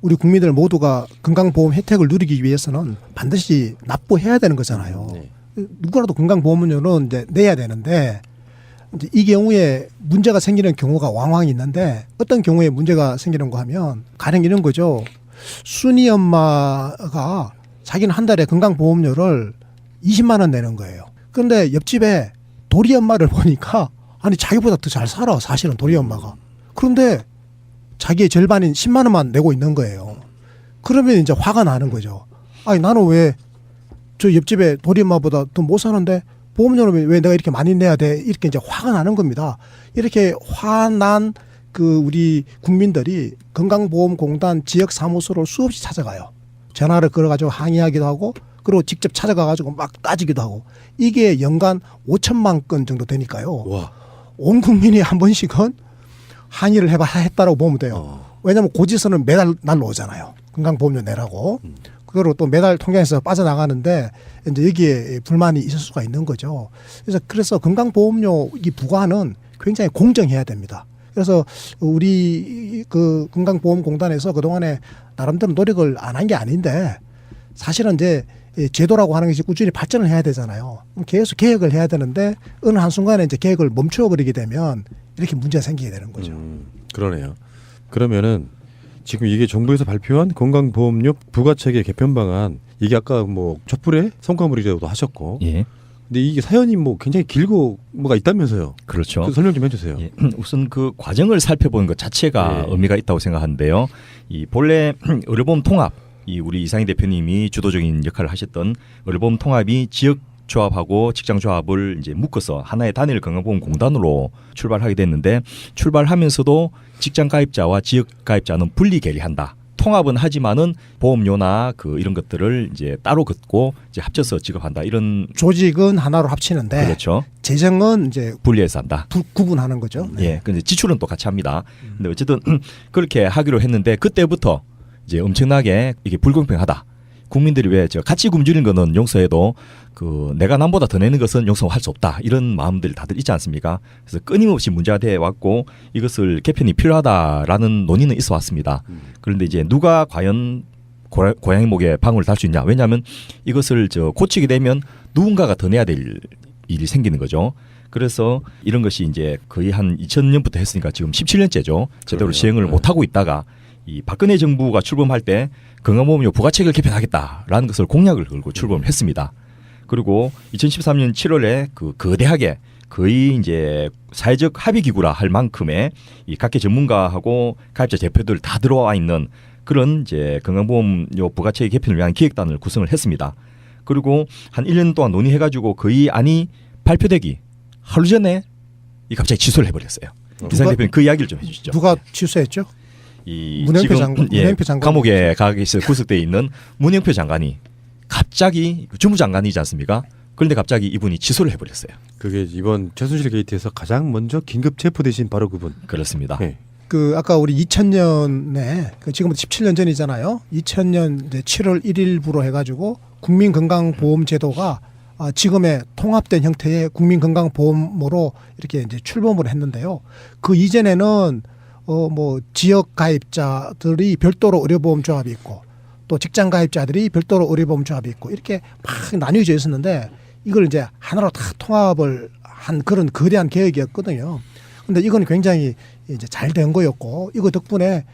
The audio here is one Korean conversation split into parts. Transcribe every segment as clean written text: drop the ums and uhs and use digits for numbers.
우리 국민들 모두가 건강보험 혜택을 누리기 위해서는 반드시 납부해야 되는 거잖아요. 네. 누구라도 건강보험료는 이제 내야 되는데 이제 이 경우에 문제가 생기는 경우가 왕왕 있는데 어떤 경우에 문제가 생기는가 하면 가령 이런 거죠. 순이 엄마가 자기는 한 달에 건강보험료를 20만 원 내는 거예요. 그런데 옆집에 도리 엄마를 보니까 아니 자기보다 더 잘 살아 사실은 도리 엄마가. 그런데 자기의 절반인 10만 원만 내고 있는 거예요. 그러면 이제 화가 나는 거죠. 아니 나는 왜 저 옆집에 도리 엄마보다 더 못 사는데 보험료는 왜 내가 이렇게 많이 내야 돼? 이렇게 이제 화가 나는 겁니다. 이렇게 화난 그 우리 국민들이 건강보험공단 지역사무소를 수없이 찾아가요. 전화를 걸어가지고 항의하기도 하고 그리고 직접 찾아가가지고 막 따지기도 하고 이게 연간 5천만 건 정도 되니까요. 와. 온 국민이 한 번씩은 항의를 했다라고 보면 돼요. 왜냐하면 고지서는 매달 날라오잖아요. 건강보험료 내라고. 그거로 또 매달 통장에서 빠져나가는데 이제 여기에 불만이 있을 수가 있는 거죠. 그래서 건강보험료 이 부과는 굉장히 공정해야 됩니다. 그래서 우리 그 건강보험공단에서 그동안에 나름대로 노력을 안 한 게 아닌데 사실은 이제 제도라고 하는 것이 꾸준히 발전을 해야 되잖아요. 계속 개혁을 해야 되는데 어느 한순간에 이제 개혁을 멈춰버리게 되면 이렇게 문제가 생기게 되는 거죠. 그러네요. 그러면은 지금 이게 정부에서 발표한 건강보험료 부과체계 개편 방안 이게 아까 뭐 촛불의 성과물이라고도 하셨고 예. 근데 이게 사연이 뭐 굉장히 길고 뭐가 있다면서요. 그렇죠. 그 설명 좀 해주세요. 예. 우선 그 과정을 살펴보는 것 자체가 예. 의미가 있다고 생각하는데요. 이 본래 의료보험 통합, 이 우리 이상희 대표님이 주도적인 역할을 하셨던 의료보험 통합이 지역 조합하고 직장 조합을 이제 묶어서 하나의 단일 건강보험공단으로 출발하게 됐는데 출발하면서도 직장 가입자와 지역 가입자는 분리 계리한다. 통합은 하지만은 보험료나 그 이런 것들을 이제 따로 걷고 이제 합쳐서 지급한다. 이런 조직은 하나로 합치는데 그렇죠. 재정은 이제 분리해서 한다. 구분하는 거죠. 네. 예. 근데 지출은 또 같이 합니다. 근데 어쨌든 그렇게 하기로 했는데 그때부터 이제 엄청나게 이게 불공평하다. 국민들이 왜 저 가치 굶주린 거는 용서해도 그 내가 남보다 더 내는 것은 용서할 수 없다 이런 마음들이 다들 있지 않습니까? 그래서 끊임없이 문제가 돼 왔고 이것을 개편이 필요하다라는 논의는 있어 왔습니다. 그런데 이제 누가 과연 고양이 목에 방울을 달 수 있냐? 왜냐하면 이것을 저 고치게 되면 누군가가 더 내야 될 일이 생기는 거죠. 그래서 이런 것이 이제 거의 한 2000년부터 했으니까 지금 17년째죠. 제대로 그러네요. 시행을 네. 못 하고 있다가 이 박근혜 정부가 출범할 때 건강보험료 부과체계를 개편하겠다라는 것을 공약을 걸고 출범을 했습니다. 그리고 2013년 7월에 그 거대하게 거의 이제 사회적 합의 기구라 할 만큼의 이 각계 전문가하고 가입자 대표들 다 들어와 있는 그런 이제 건강보험료 부과체계 개편을 위한 기획단을 구성을 했습니다. 그리고 한 1년 동안 논의해가지고 거의 안이 발표되기 하루 전에 이 갑자기 취소를 해버렸어요. 이상 대표님 그 이야기를 좀 해주시죠. 누가 취소했죠? 이 문영표 지금 장관, 예, 문영표 장관. 감옥에 가 있어 구속돼 있는 문영표 장관이 갑자기 주무장관이지 않습니까? 그런데 갑자기 이분이 취소를 해버렸어요. 그게 이번 최순실 게이트에서 가장 먼저 긴급 체포되신 바로 그분. 그렇습니다. 네. 그 아까 우리 2000년에 그 지금부터 17년 전이잖아요. 2000년 이제 7월 1일부로 해가지고 국민건강보험제도가 지금의 통합된 형태의 국민건강보험으로 이렇게 이제 출범을 했는데요. 그 이전에는 뭐 지역 가입자들이 별도로 의료보험 조합이 있고 또 직장 가입자들이 별도로 의료보험 조합이 있고 이렇게 막 나뉘어져 있었는데 이걸 이제 하나로 다 통합을 한 그런 거대한 계획이었거든요. 근데 이건 굉장히 이제 잘 된 거였고 이거 덕분에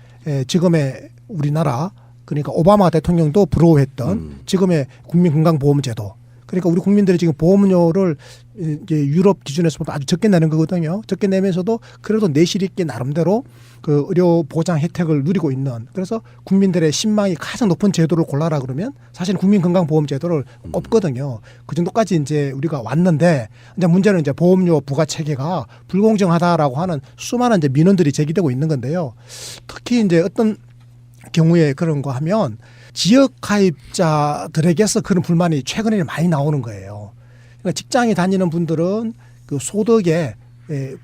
지금의 우리나라 그러니까 오바마 대통령도 부러워했던 지금의 국민건강보험제도 그러니까 우리 국민들이 지금 보험료를 이제 유럽 기준에서 보면 아주 적게 내는 거거든요. 적게 내면서도 그래도 내실 있게 나름대로 그 의료 보장 혜택을 누리고 있는 그래서 국민들의 신망이 가장 높은 제도를 골라라 그러면 사실 국민건강보험제도를 꼽거든요. 그 정도까지 이제 우리가 왔는데 이제 문제는 이제 보험료 부과 체계가 불공정하다라고 하는 수많은 이제 민원들이 제기되고 있는 건데요. 특히 이제 어떤 경우에 그런 거 하면 지역 가입자들에게서 그런 불만이 최근에 많이 나오는 거예요. 그러니까 직장에 다니는 분들은 그 소득에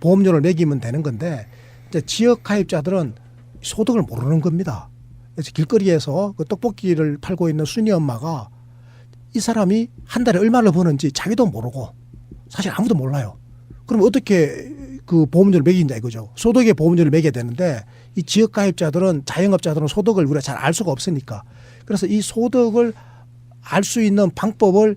보험료를 매기면 되는 건데 이제 지역 가입자들은 소득을 모르는 겁니다. 그래서 길거리에서 그 떡볶이를 팔고 있는 순이 엄마가 이 사람이 한 달에 얼마를 버는지 자기도 모르고 사실 아무도 몰라요. 그럼 어떻게 그 보험료를 매긴다 이거죠. 소득의 보험료를 매겨야 되는데 이 지역가입자들은 자영업자들은 소득을 우리가 잘 알 수가 없으니까 그래서 이 소득을 알 수 있는 방법을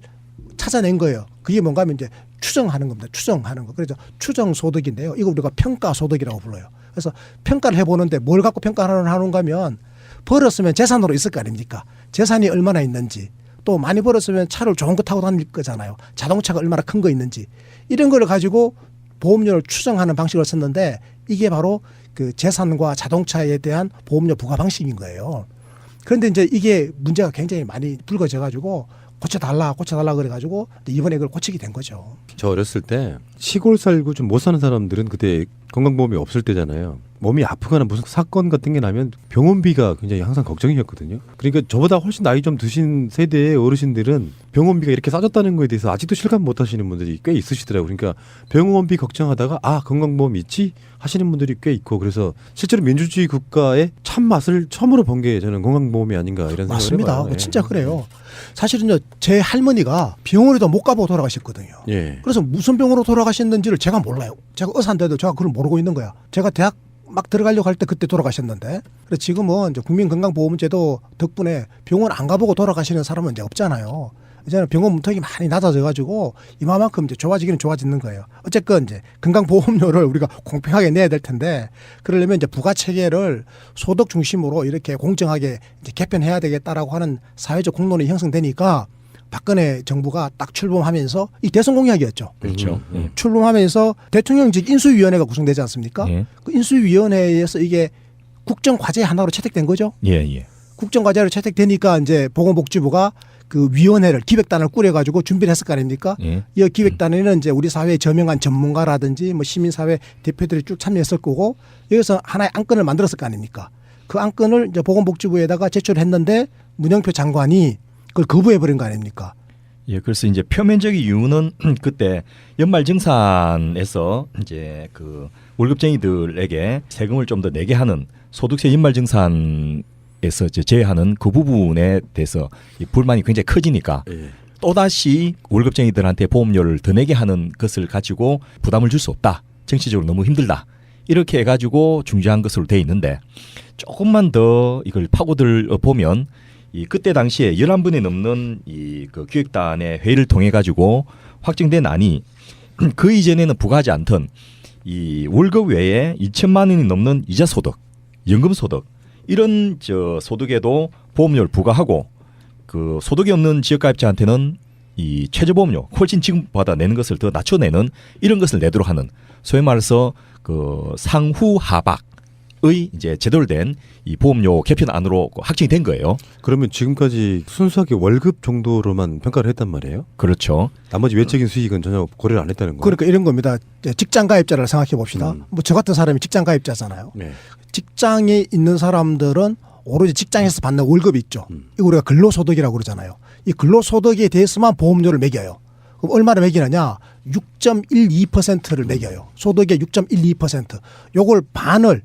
찾아낸 거예요. 그게 뭔가 하면 이제 추정하는 겁니다. 추정하는 거. 그래서 추정 소득인데요. 이거 우리가 평가 소득이라고 불러요. 그래서 평가를 해보는데 뭘 갖고 평가를 하는가 하면 벌었으면 재산으로 있을 거 아닙니까? 재산이 얼마나 있는지 또 많이 벌었으면 차를 좋은 거 타고 다닐 거잖아요. 자동차가 얼마나 큰 거 있는지 이런 걸 가지고 보험료를 추정하는 방식을 썼는데 이게 바로 그 재산과 자동차에 대한 보험료 부과 방식인 거예요. 그런데 이제 이게 문제가 굉장히 많이 불거져 가지고 고쳐달라 그래가지고 이번에 그걸 고치게 된 거죠. 저 어렸을 때 시골 살고 좀 못 사는 사람들은 그때 건강보험이 없을 때잖아요. 몸이 아프거나 무슨 사건 같은 게 나면 병원비가 굉장히 항상 걱정이었거든요. 그러니까 저보다 훨씬 나이 좀 드신 세대의 어르신들은 병원비가 이렇게 싸졌다는 거에 대해서 아직도 실감 못 하시는 분들이 꽤 있으시더라고요. 그러니까 병원비 걱정하다가 아 건강보험 있지 하시는 분들이 꽤 있고 그래서 실제로 민주주의 국가의 참맛을 처음으로 본 게 저는 건강보험이 아닌가 이런 생각을 맞습니다. 해봐요. 예. 진짜 그래요. 사실은요 제 할머니가 병원에도 못 가보고 돌아가셨거든요. 예. 그래서 무슨 병으로 돌아가셨는지를 제가 몰라요. 제가 의사인데도 제가 그걸 모르고 있는 거야. 제가 대학 막 들어가려고 할 때 그때 돌아가셨는데 그래서 지금은 이제 국민건강보험제도 덕분에 병원 안 가보고 돌아가시는 사람은 이제 없잖아요. 이제는 병원 문턱이 많이 낮아져 가지고 이만큼 이제 좋아지기는 좋아지는 거예요. 어쨌건 이제 건강보험료를 우리가 공평하게 내야 될 텐데 그러려면 이제 부가 체계를 소득 중심으로 이렇게 공정하게 이제 개편해야 되겠다라고 하는 사회적 공론이 형성되니까 박근혜 정부가 딱 출범하면서 이 대선 공약이었죠. 그렇죠. 출범하면서 대통령직 인수위원회가 구성되지 않습니까? 예. 그 인수위원회에서 이게 국정과제 하나로 채택된 거죠. 예, 예. 국정과제로 채택되니까 이제 보건복지부가 그 위원회를 기획단을 꾸려가지고 준비를 했을 거 아닙니까? 예. 이 기획단에는 이제 우리 사회의 저명한 전문가라든지 뭐 시민사회 대표들이 쭉 참여했을 거고 여기서 하나의 안건을 만들었을 거 아닙니까? 그 안건을 이제 보건복지부에다가 제출했는데 문영표 장관이 그걸 거부해버린 거 아닙니까? 예, 그래서 이제 표면적인 이유는 그때 연말정산에서 이제 그 월급쟁이들에게 세금을 좀 더 내게 하는 소득세 연말정산에서 이제 제외하는 그 부분에 대해서 이 불만이 굉장히 커지니까 예. 또다시 월급쟁이들한테 보험료를 더 내게 하는 것을 가지고 부담을 줄 수 없다. 정치적으로 너무 힘들다. 이렇게 해가지고 중지한 것으로 돼 있는데 조금만 더 이걸 파고들 보면 이 그때 당시에 11분이 넘는 이 그 기획단의 회의를 통해 가지고 확정된 안이 그 이전에는 부과하지 않던 이 월급 외에 2천만 원이 넘는 이자 소득, 연금 소득 이런 저 소득에도 보험료를 부과하고 그 소득이 없는 지역가입자한테는 이 최저보험료 훨씬 지금보다 내는 것을 더 낮춰내는 이런 것을 내도록 하는 소위 말해서 그 상후 하박의 이제 제대로 된 이 보험료 개편안으로 확정이 된 거예요. 그러면 지금까지 순수하게 월급 정도로만 평가를 했단 말이에요? 그렇죠. 나머지 외적인 수익은 전혀 고려를 안 했다는 거예요? 그러니까 이런 겁니다. 직장 가입자를 생각해 봅시다. 뭐 저 같은 사람이 직장 가입자잖아요. 네. 직장에 있는 사람들은 오로지 직장에서 받는 월급이 있죠. 이거 우리가 근로소득이라고 그러잖아요. 이 근로소득에 대해서만 보험료를 매겨요. 그럼 얼마나 매기느냐? 6.12%를 매겨요. 소득의 6.12%. 요걸 반을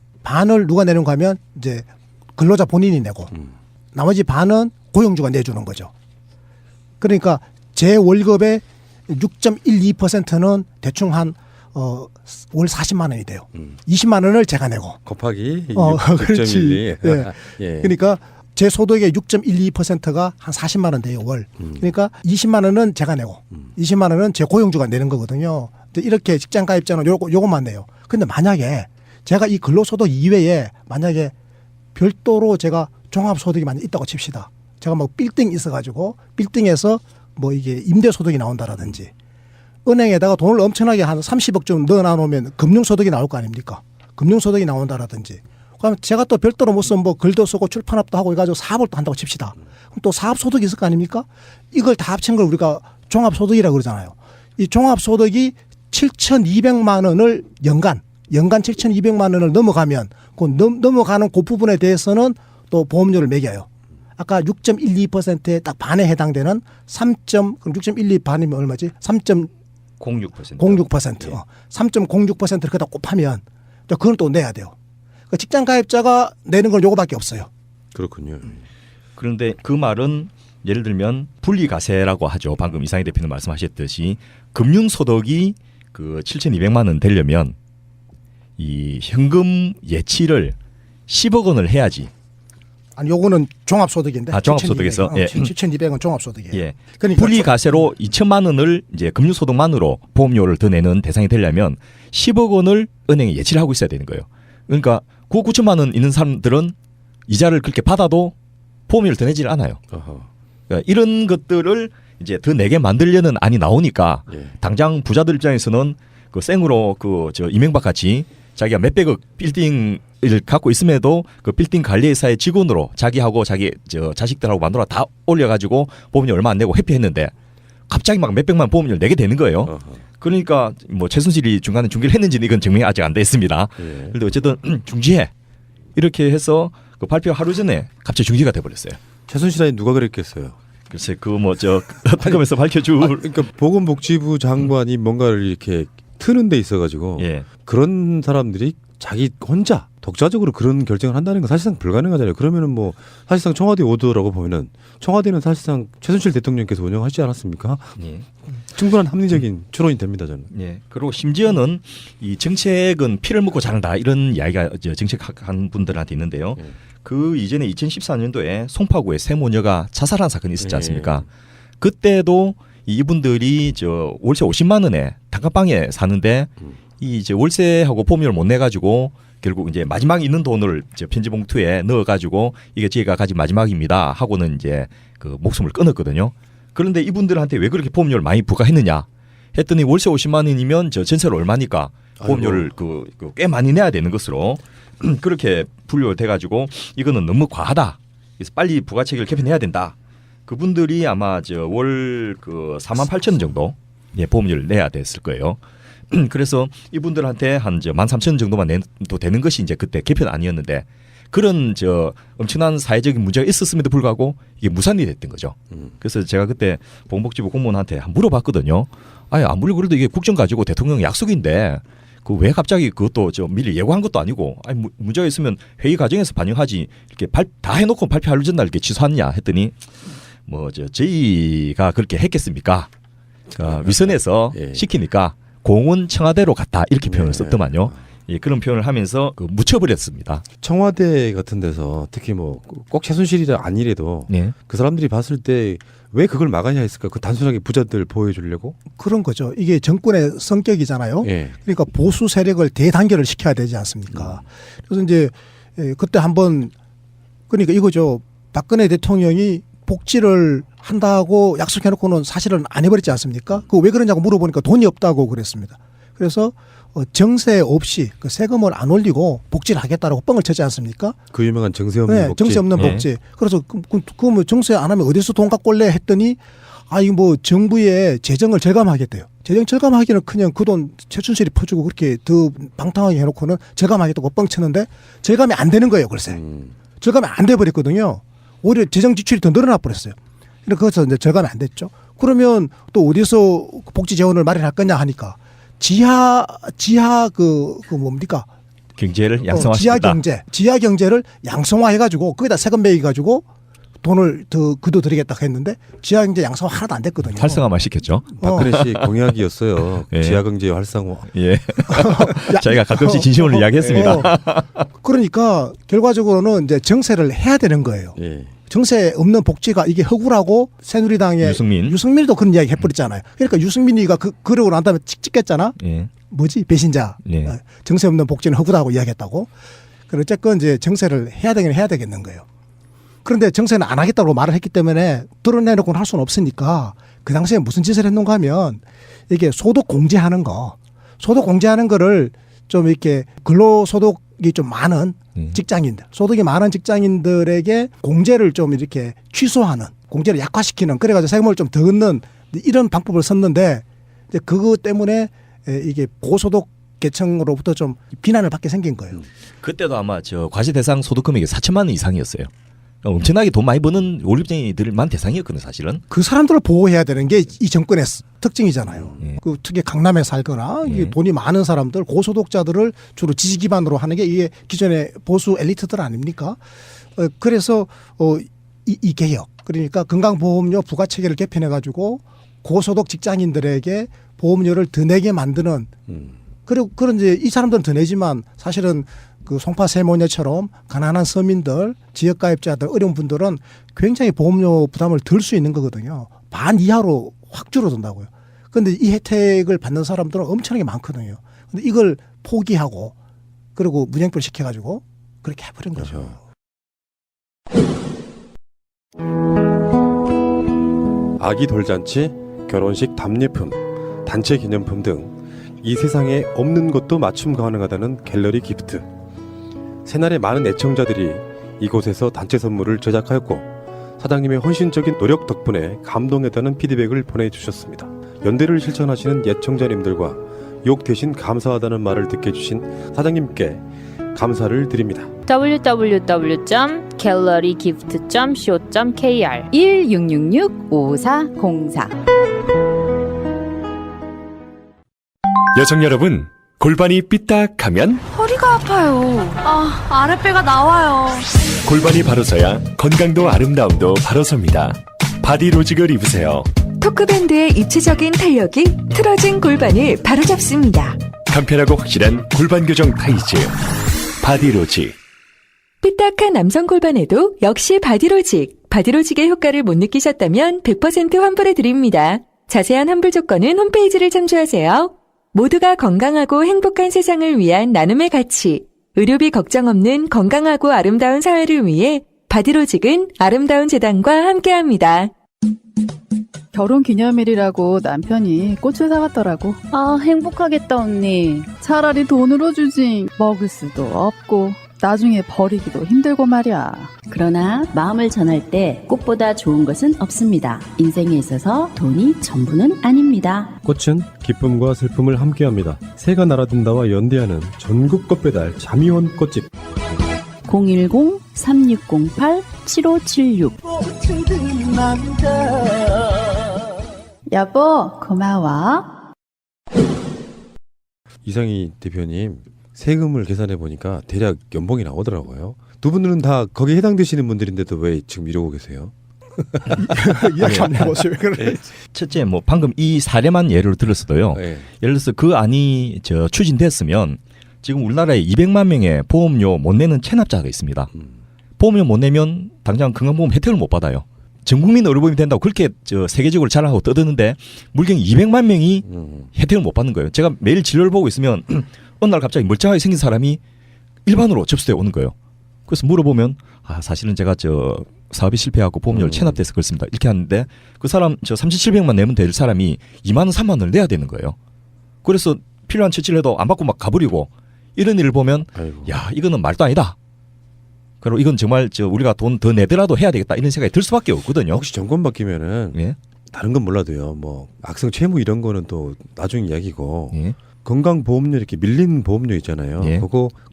누가 내는가 하면 이제 근로자 본인이 내고 나머지 반은 고용주가 내주는 거죠. 그러니까 제 월급의 6.12%는 대충 한 월 40만 원이 돼요. 20만 원을 제가 내고. 곱하기 그렇지. 6.12. 예. 그러니까 제 소득의 6.12%가 한 40만 원 돼요, 월. 그러니까 20만 원은 제가 내고 20만 원은 제 고용주가 내는 거거든요. 이렇게 직장 가입자는 요것만 내요. 근데 만약에 제가 이 근로소득 이외에 만약에 별도로 제가 종합소득이 만약 있다고 칩시다. 제가 뭐 빌딩 있어가지고 빌딩에서 뭐 이게 임대소득이 나온다라든지 은행에다가 돈을 엄청나게 한 30억 좀 넣어놓으면 금융소득이 나올 거 아닙니까? 금융소득이 나온다라든지. 그럼 제가 또 별도로 무슨 뭐 글도 쓰고 출판업도 하고 해가지고 사업을 또 한다고 칩시다. 그럼 또 사업소득이 있을 거 아닙니까? 이걸 다 합친 걸 우리가 종합소득이라고 그러잖아요. 이 종합소득이 7,200만 원을 연간 7,200만 원을 넘어가면 그 넘어가는 그 부분에 대해서는 또 보험료를 매겨요. 아까 6.12%에 딱 반에 해당되는 6.12 반이면 얼마지? 3.06%. 3.06%를 거기다 곱하면 그걸 또 내야 돼요. 그러니까 직장 가입자가 내는 건 요거밖에 없어요. 그렇군요. 그런데 그 말은 예를 들면 분리가세라고 하죠. 방금 이상희 대표님 말씀하셨듯이 금융소득이 그 7,200만 원 되려면 이 현금 예치를 10억 원을 해야지. 아니 요거는 종합소득인데. 종합소득에서 7,200원 종합소득이에요. 예. 그러니까 분리과세로 2천만 원을 이제 금융소득만으로 보험료를 더 내는 대상이 되려면 10억 원을 은행에 예치를 하고 있어야 되는 거예요. 그러니까 9억 9천만 원 있는 사람들은 이자를 그렇게 받아도 보험료를 더 내지를 않아요. 어허. 그러니까 이런 것들을 이제 더 내게 만들려는 안이 나오니까 예. 당장 부자들 입장에서는 그 생으로 그 저 이명박 같이 자기가 몇백억 빌딩을 갖고 있음에도 그 빌딩 관리회사의 직원으로 자기하고 자기 저 자식들하고 마누라 다 올려가지고 보험료 얼마 안 내고 회피했는데 갑자기 막 몇백만 보험료를 내게 되는 거예요. 어허. 그러니까 뭐 최순실이 중간에 중개를 했는지는 이건 증명이 아직 안 돼 있습니다. 예. 그런데 어쨌든 중지해 이렇게 해서 그 발표 하루 전에 갑자기 중지가 돼버렸어요. 최순실한테 누가 그랬겠어요? 글쎄 그 뭐 저 특검에서 밝혀줄 그러니까 보건복지부 장관이 뭔가를 이렇게 트는 데 있어가지고 예. 그런 사람들이 자기 혼자 독자적으로 그런 결정을 한다는 건 사실상 불가능하잖아요. 그러면은 뭐 사실상 청와대 오더라고 보면은 청와대는 사실상 최순실 대통령께서 운영하지 않았습니까? 예. 충분한 합리적인 추론이 됩니다 저는. 예. 그리고 심지어는 이 정책은 피를 먹고 자란다 이런 이야기가 저 정책한 분들한테 있는데요. 예. 그 이전에 2014년도에 송파구에 세모녀가 자살한 사건이 있었지 예. 않습니까? 그때도 이분들이 저 월세 50만 원에 단칸방에 사는데 이 이제 월세하고 보험료를 못 내 가지고 결국 이제 마지막에 있는 돈을 저 편지 봉투에 넣어 가지고 이게 제가 가진 마지막입니다 하고는 이제 그 목숨을 끊었거든요. 그런데 이분들한테 왜 그렇게 보험료를 많이 부과했느냐 했더니 월세 50만 원이면 저 전세를 얼마니까 보험료를 꽤 많이 내야 되는 것으로 그렇게 분류돼 가지고 이거는 너무 과하다. 그래서 빨리 부가체계를 개편해야 된다. 그분들이 아마 저 월 그 4만 8천 원 정도 예, 보험료를 내야 됐을 거예요. 그래서 이분들한테 한 저 13,000원 정도만 내도 되는 것이 이제 그때 개편 아니었는데 그런 저 엄청난 사회적인 문제가 있었음에도 불구하고 이게 무산이 됐던 거죠. 그래서 제가 그때 보건복지부 공무원한테 한번 물어봤거든요. 아니 아무리 그래도 이게 국정 가지고 대통령 약속인데 그 왜 갑자기 그것도 저 미리 예고한 것도 아니고 아니 문제가 있으면 회의 과정에서 반영하지 이렇게 다 해놓고 발표하루 전날 이렇게 취소하느냐 했더니 뭐 저희가 그렇게 했겠습니까? 위선에서 예. 시키니까 공은 청와대로 갔다 이렇게 표현을 네. 썼더만요. 예, 그런 표현을 하면서 그 묻혀버렸습니다. 청와대 같은 데서 특히 뭐 꼭 최순실이라 아니래도 예. 그 사람들이 봤을 때 왜 그걸 막아야 했을까? 그 단순하게 부자들 보호해주려고? 그런 거죠. 이게 정권의 성격이잖아요. 예. 그러니까 보수 세력을 대단결을 시켜야 되지 않습니까? 그래서 이제 그때 한번 그러니까 이거죠. 박근혜 대통령이 복지를 한다고 약속해놓고는 사실은 안 해버렸지 않습니까? 그 왜 그러냐고 물어보니까 돈이 없다고 그랬습니다. 그래서 정세 없이 그 세금을 안 올리고 복지를 하겠다라고 뻥을 쳤지 않습니까? 그 유명한 정세 없는 네, 복지. 정세 없는 예. 복지. 그래서 뭐 정세 안 하면 어디서 돈 갖고 올래 했더니 아 이거 뭐 정부의 재정을 절감하겠대요. 재정 절감하기는 그냥 그 돈 최순실이 퍼주고 그렇게 더 방탕하게 해놓고는 절감하겠다고 뻥쳤는데 절감이 안 되는 거예요. 글쎄. 절감이 안 돼 버렸거든요. 오히려 재정 지출이 더 늘어나 버렸어요. 그래서 거기서 이제 절감이 안 됐죠. 그러면 또 어디서 복지 재원을 마련할 거냐 하니까 지하 그 뭡니까? 경제를 지하 양성화시켰다. 지하 경제를 양성화해가지고 거기다 세금 매겨가지고 돈을 더 드리겠다 했는데 지하 경제 양성화 하나도 안 됐거든요. 활성화만 시켰죠. 박근혜 씨 공약이었어요. 예. 지하경제 활성화. 예. 저희가 가끔씩 진심으로 이야기했습니다. 그러니까 결과적으로는 이제 정세를 해야 되는 거예요. 예. 정세 없는 복지가 이게 허구라고 새누리당의 유승민도 그런 이야기 해버렸잖아요. 그러니까 유승민이가 그러고 난 다음에 찍겠잖아. 예. 뭐지 배신자. 예. 정세 없는 복지는 허구다고 이야기했다고. 그래 어쨌건 이제 정세를 해야 되겠는 거예요. 그런데 정세는 안 하겠다고 말을 했기 때문에 드러내놓고는 할 수는 없으니까 그 당시에 무슨 짓을 했는가 하면 이게 소득 공제하는 거를 좀 이렇게 근로소득이 좀 많은 직장인들, 소득이 많은 직장인들에게 공제를 좀 이렇게 취소하는, 공제를 약화시키는, 그래가지고 세금을 좀 더 얻는 이런 방법을 썼는데 이제 그거 때문에 이게 고소득 계층으로부터 좀 비난을 받게 생긴 거예요. 그때도 아마 저 과세 대상 소득 금액이 4천만 원 이상이었어요. 그러니까 엄청나게 돈 많이 버는 월급쟁이들만 대상이었거든요, 사실은. 그 사람들을 보호해야 되는 게 이 정권의 특징이잖아요. 예. 그 특히 강남에 살거나 이게 예. 돈이 많은 사람들, 고소득자들을 주로 지지 기반으로 하는 게 이게 기존의 보수 엘리트들 아닙니까? 그래서 이 개혁, 그러니까 건강보험료 부가체계를 개편해 가지고 고소득 직장인들에게 보험료를 더 내게 만드는 그리고 그런 이제 이 사람들은 더 내지만 사실은 그 송파 세모녀처럼 가난한 서민들, 지역가입자들, 어려운 분들은 굉장히 보험료 부담을 덜 수 있는 거거든요. 반 이하로 확 줄어든다고요. 그런데 이 혜택을 받는 사람들은 엄청나게 많거든요. 근데 이걸 포기하고 그리고 문양표를 시켜가지고 그렇게 해버린 거죠. 아기 돌잔치, 결혼식 답례품, 단체 기념품 등 이 세상에 없는 것도 맞춤 가능하다는 갤러리 기프트. 새날의 많은 애청자들이 이곳에서 단체 선물을 제작하였고 사장님의 헌신적인 노력 덕분에 감동했다는 피드백을 보내주셨습니다. 연대를 실천하시는 애청자님들과 욕 대신 감사하다는 말을 듣게 해주신 사장님께 감사를 드립니다. www.gallerygift.co.kr 1666-5404 여성 여러분, 골반이 삐딱하면 허리가 아파요. 아랫배가 나와요. 골반이 바로서야 건강도 아름다움도 바로섭니다. 바디로직을 입으세요. 토크밴드의 입체적인 탄력이 틀어진 골반을 바로잡습니다. 간편하고 확실한 골반 교정 타이즈 바디로직. 삐딱한 남성 골반에도 역시 바디로직. 바디로직의 효과를 못 느끼셨다면 100% 환불해드립니다. 자세한 환불 조건은 홈페이지를 참조하세요. 모두가 건강하고 행복한 세상을 위한 나눔의 가치. 의료비 걱정 없는 건강하고 아름다운 사회를 위해 바디로직은 아름다운 재단과 함께합니다. 결혼기념일이라고 남편이 꽃을 사갔더라고. 행복하겠다, 언니. 차라리 돈으로 주지. 먹을 수도 없고 나중에 버리기도 힘들고 말이야. 그러나 마음을 전할 때 꽃보다 좋은 것은 없습니다. 인생에 있어서 돈이 전부는 아닙니다. 꽃은 기쁨과 슬픔을 함께합니다. 새가 날아든다와 연대하는 전국 꽃배달 자미원 꽃집. 010-3608-7576 여보, 고마워. 이상희 대표님, 세금을 계산해 보니까 대략 연봉이 나오더라고요. 두 분들은 다 거기에 해당되시는 분들인데도 왜 지금 이러고 계세요? 이야기 한번 해보세요. 왜 그래? 첫째 뭐 방금 이 사례만 예를 들었어도요. 네. 예를 들어서 그 안이 추진됐으면 지금 우리나라에 200만 명의 보험료 못 내는 체납자가 있습니다. 보험료 못 내면 당장 건강보험 혜택을 못 받아요. 전 국민 의료보험이 된다고 그렇게 세계적으로 자랑하고 떠드는데 물경 200만 명이 혜택을 못 받는 거예요. 제가 매일 진료를 보고 있으면 어느 날 갑자기 멀쩡하게 생긴 사람이 일반으로 접수돼 오는 거예요. 그래서 물어보면 사실은 제가 사업이 실패하고 보험료를 체납돼서 그렇습니다. 이렇게 하는데 그 사람 3,700만 내면 될 사람이 2만 원, 3만 원을 내야 되는 거예요. 그래서 필요한 처치를 해도 안 받고 막 가버리고 이런 일을 보면 아이고. 야 이거는 말도 아니다. 그리고 이건 정말 우리가 돈 더 내더라도 해야 되겠다 이런 생각이 들 수밖에 없거든요. 혹시 정권 바뀌면은 예? 다른 건 몰라도요. 뭐 악성 채무 이런 거는 또 나중 이야기고 예? 건강보험료 이렇게 밀린 보험료 있잖아요. 예.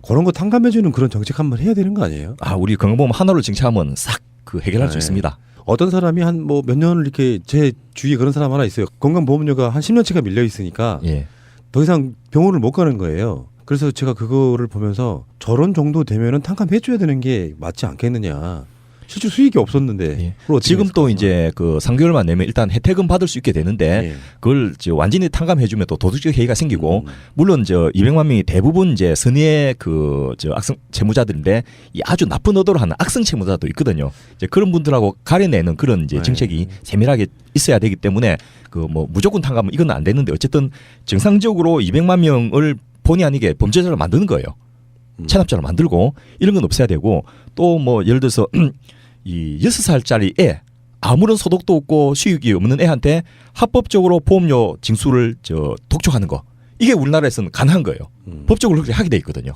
그런 거 탕감해주는 그런 정책 한번 해야 되는 거 아니에요? 우리 건강보험 하나로 정착하면 싹 해결할 수 네. 있습니다. 어떤 사람이 한 몇 년을 이렇게 제 주위에 그런 사람 하나 있어요. 건강보험료가 한 10년치가 밀려 있으니까 예. 더 이상 병원을 못 가는 거예요. 그래서 제가 그거를 보면서 저런 정도 되면은 탕감해줘야 되는 게 맞지 않겠느냐. 실제 수익이 없었는데 예. 그걸 어떻게 지금 또 했을까? 이제 그 3개월만 내면 일단 혜택은 받을 수 있게 되는데 예. 그걸 완전히 탕감해주면 또 도덕적 해이가 생기고 물론 200만 명이 대부분 이제 선의의 악성 채무자들인데 이 아주 나쁜 의도로 하는 악성 채무자도 있거든요. 이제 그런 분들하고 가려내는 그런 이제 정책이 세밀하게 있어야 되기 때문에 무조건 탕감은 이건 안 되는데 어쨌든 정상적으로 200만 명을 본의 아니게 범죄자를 만드는 거예요. 체납자를 만들고 이런 건 없어야 되고 또 예를 들어서 이 6살짜리 애 아무런 소득도 없고 수익이 없는 애한테 합법적으로 보험료 징수를 독촉하는 거 이게 우리나라에서는 가능한 거예요. 법적으로 그렇게 하게 돼 있거든요.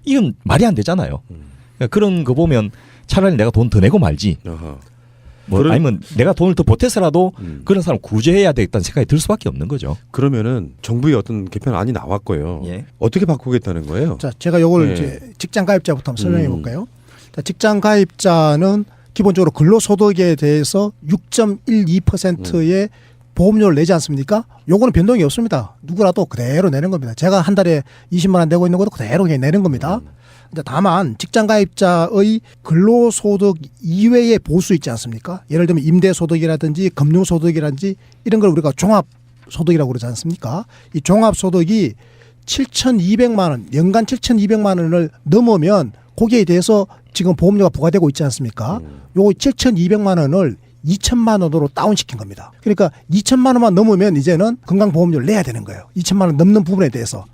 이건 말이 안 되잖아요. 그러니까 그런 거 보면 차라리 내가 돈 더 내고 말지. 아니면 내가 돈을 더 보태서라도 그런 사람 구제해야 되겠다는 생각이 들 수밖에 없는 거죠. 그러면은 정부의 어떤 개편안이 나왔고요. 예. 어떻게 바꾸겠다는 거예요? 자, 제가 요걸 네. 이제 직장 가입자부터 한번 설명해 볼까요? 자, 직장 가입자는 기본적으로 근로소득에 대해서 6.12%의 보험료를 내지 않습니까? 요거는 변동이 없습니다. 누구라도 그대로 내는 겁니다. 제가 한 달에 20만 원 내고 있는 것도 그대로 그냥 내는 겁니다. 근데 다만 직장 가입자의 근로소득 이외의 보수 있지 않습니까? 예를 들면 임대소득이라든지 금융소득이라든지 이런 걸 우리가 종합소득이라고 그러지 않습니까? 이 종합소득이 7,200만 원, 연간 7,200만 원을 넘으면 거기에 대해서 지금 보험료가 부과되고 있지 않습니까? 요 7,200만 원을 2천만 원으로 다운시킨 겁니다. 그러니까 2천만 원만 넘으면 이제는 건강보험료를 내야 되는 거예요. 2천만 원 넘는 부분에 대해서.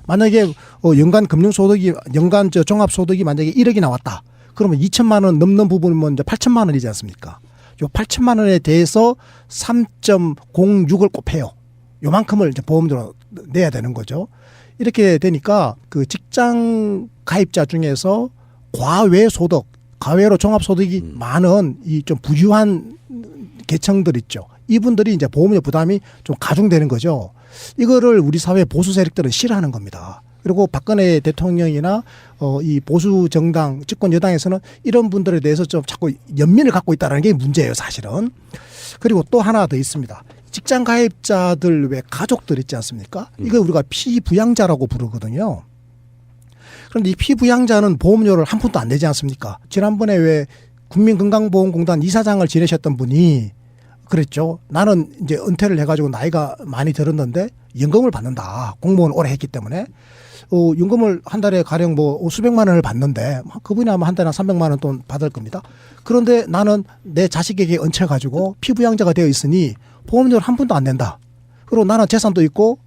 만약에 연간 금융소득이 연간 종합소득이 만약에 1억이 나왔다. 그러면 2천만 원 넘는 부분은 이제 8천만 원이지 않습니까? 요 8천만 원에 대해서 3.06을 곱해요. 요만큼을 이제 보험료로 내야 되는 거죠. 이렇게 되니까 그 직장 가입자 중에서 과외 소득, 과외로 종합소득이 많은 이 좀 부유한 계층들 있죠. 이분들이 이제 보험료 부담이 좀 가중되는 거죠. 이거를 우리 사회 보수 세력들은 싫어하는 겁니다. 그리고 박근혜 대통령이나 이 보수 정당, 집권 여당에서는 이런 분들에 대해서 좀 자꾸 연민을 갖고 있다는 게 문제예요, 사실은. 그리고 또 하나 더 있습니다. 직장 가입자들 외 가족들 있지 않습니까? 이거 우리가 피부양자라고 부르거든요. 그런데 이 피부양자는 보험료를 한 푼도 안 내지 않습니까? 지난번에 왜 국민건강보험공단 이사장을 지내셨던 분이 그랬죠. 나는 이제 은퇴를 해가지고 나이가 많이 들었는데 연금을 받는다. 공무원 오래 했기 때문에. 연금을 한 달에 가령 뭐 수백만 원을 받는데 그분이 아마 한 달에 300만 원 돈 받을 겁니다. 그런데 나는 내 자식에게 얹혀가지고 피부양자가 되어 있으니 보험료를 한 푼도 안 낸다. 그리고 나는 재산도 있고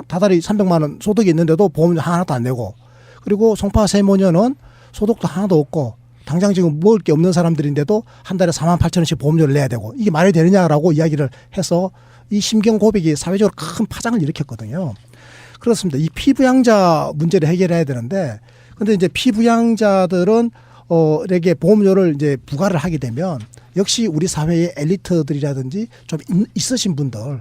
다달이 300만 원 소득이 있는데도 보험료 하나도 안 내고 그리고 송파 세모녀는 소득도 하나도 없고 당장 지금 먹을 게 없는 사람들인데도 한 달에 48,000원씩 보험료를 내야 되고 이게 말이 되느냐라고 이야기를 해서 이 심경 고백이 사회적으로 큰 파장을 일으켰거든요. 그렇습니다. 이 피부양자 문제를 해결해야 되는데 근데 이제 피부양자들은 에게 보험료를 이제 부과를 하게 되면 역시 우리 사회의 엘리트들이라든지 좀 있으신 분들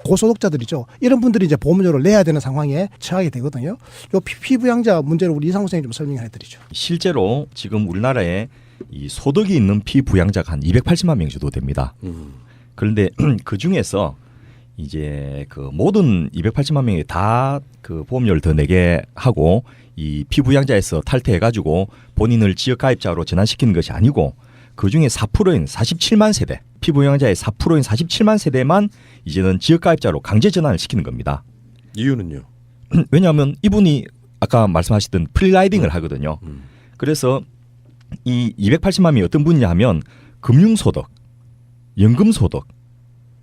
고소득자들이죠. 이런 분들이 이제 보험료를 내야 되는 상황에 처하게 되거든요. 요 피부양자 문제를 우리 이상우 선생님 좀 설명해 드리죠. 실제로 지금 우리나라에 이 소득이 있는 피부양자가 한 280만 명 정도 됩니다. 그런데 그 중에서 이제 그 모든 280만 명이 다 그 보험료를 더 내게 하고 이 피부양자에서 탈퇴해가지고 본인을 지역가입자로 전환시키는 것이 아니고 그 중에 4%인 47만 세대, 피부양자의 4%인 47만 세대만 이제는 지역가입자로 강제 전환을 시키는 겁니다. 이유는요? 왜냐하면 이분이 아까 말씀하셨던 프리라이딩을 하거든요. 그래서 이 280만 명이 어떤 분이냐 하면 금융소득, 연금소득,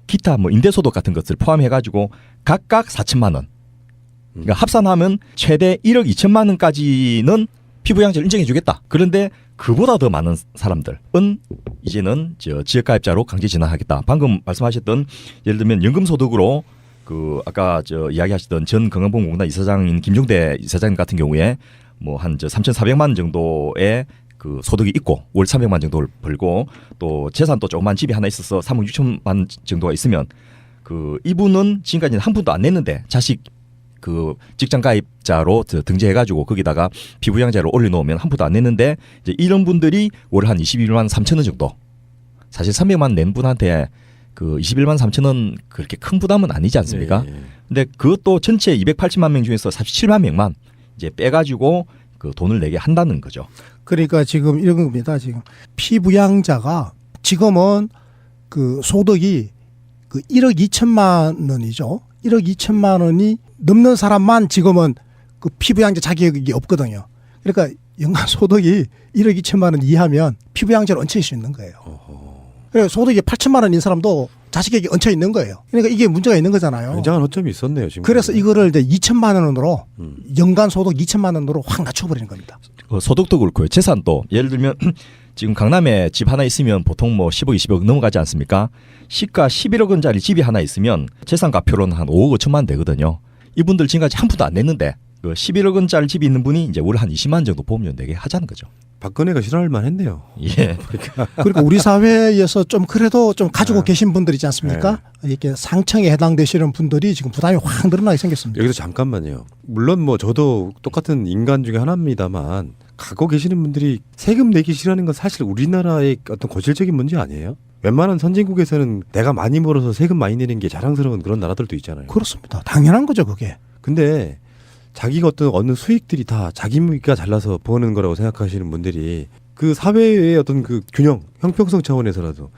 기타 뭐 임대소득 같은 것을 포함해가지고 각각 4천만 원. 그러니까 합산하면 최대 1억 2천만 원까지는 피부양자를 인정해주겠다. 그런데 그보다 더 많은 사람들은 이제는 지역가입자로 강제 전환하겠다. 방금 말씀하셨던 예를 들면 연금소득으로 그 아까 이야기하시던 전 건강보험공단 이사장인 김종대 이사장 같은 경우에 뭐 한 3,400만 원 정도의 그 소득이 있고 월 300만 원 정도를 벌고 또 재산도 조그만 집이 하나 있어서 3억 6천만 원 정도가 있으면 그 이분은 지금까지는 한 푼도 안 냈는데 자식 그 직장 가입자로 등재해가지고 거기다가 피부양자를 올려놓으면 한 푼도 안 냈는데 이제 이런 분들이 월 한 21만 3천 원 정도. 사실 300만 원 낸 분한테 그 21만 3천 원 그렇게 큰 부담은 아니지 않습니까? 예. 근데 그것도 전체 280만 명 중에서 47만 명만 이제 빼가지고 그 돈을 내게 한다는 거죠. 그러니까 지금 이런 겁니다. 지금 피부양자가 지금은 그 소득이 그 1억 2천만 원이죠. 1억 2천만 원이 넘는 사람만 지금은 그 피부양자 자격이 없거든요. 그러니까 연간 소득이 1억 2천만 원 이하면 피부양자로 얹혀 있을 수 있는 거예요. 그래서 소득이 8천만 원인 사람도 자식에게 얹혀 있는 거예요. 그러니까 이게 문제가 있는 거잖아요. 굉장한 허점이 있었네요. 지금. 그래서 이거를 이제 2천만 원으로 연간 소득 2천만 원으로 확 낮춰버리는 겁니다. 소득도 그렇고요. 재산도 예를 들면 지금 강남에 집 하나 있으면 보통 뭐 10억, 20억 넘어가지 않습니까? 시가 11억 원짜리 집이 하나 있으면 재산가표로는 한 5억 5천만 원 되거든요. 이분들 지금까지 한 푼도 안 냈는데 그 11억 원짜리 집이 있는 분이 이제 월 한 20만 원 정도 보험료 내게 하자는 거죠. 박근혜가 싫어할 만했네요. 예. 그리고 우리 사회에서 좀 그래도 좀 가지고 계신 분들 있지 않습니까? 이렇게 상층에 해당되시는 분들이 지금 부담이 확 늘어나게 생겼습니다. 여기서 잠깐만요. 물론 뭐 저도 똑같은 인간 중에 하나입니다만 갖고 계시는 분들이 세금 내기 싫어하는 건 사실 우리나라의 어떤 거실적인 문제 아니에요? 웬만한 선진국에서는 내가 많이 벌어서 세금 많이 내는 게 자랑스러운 그런 나라들도 있잖아요. 그렇습니다. 당연한 거죠, 그게. 근데 자기가 얻는 수익들이 다 자기가 잘나서 버는 거라고 생각하시는 분들이 그 사회의 어떤 그 균형, 형평성 차원에서라도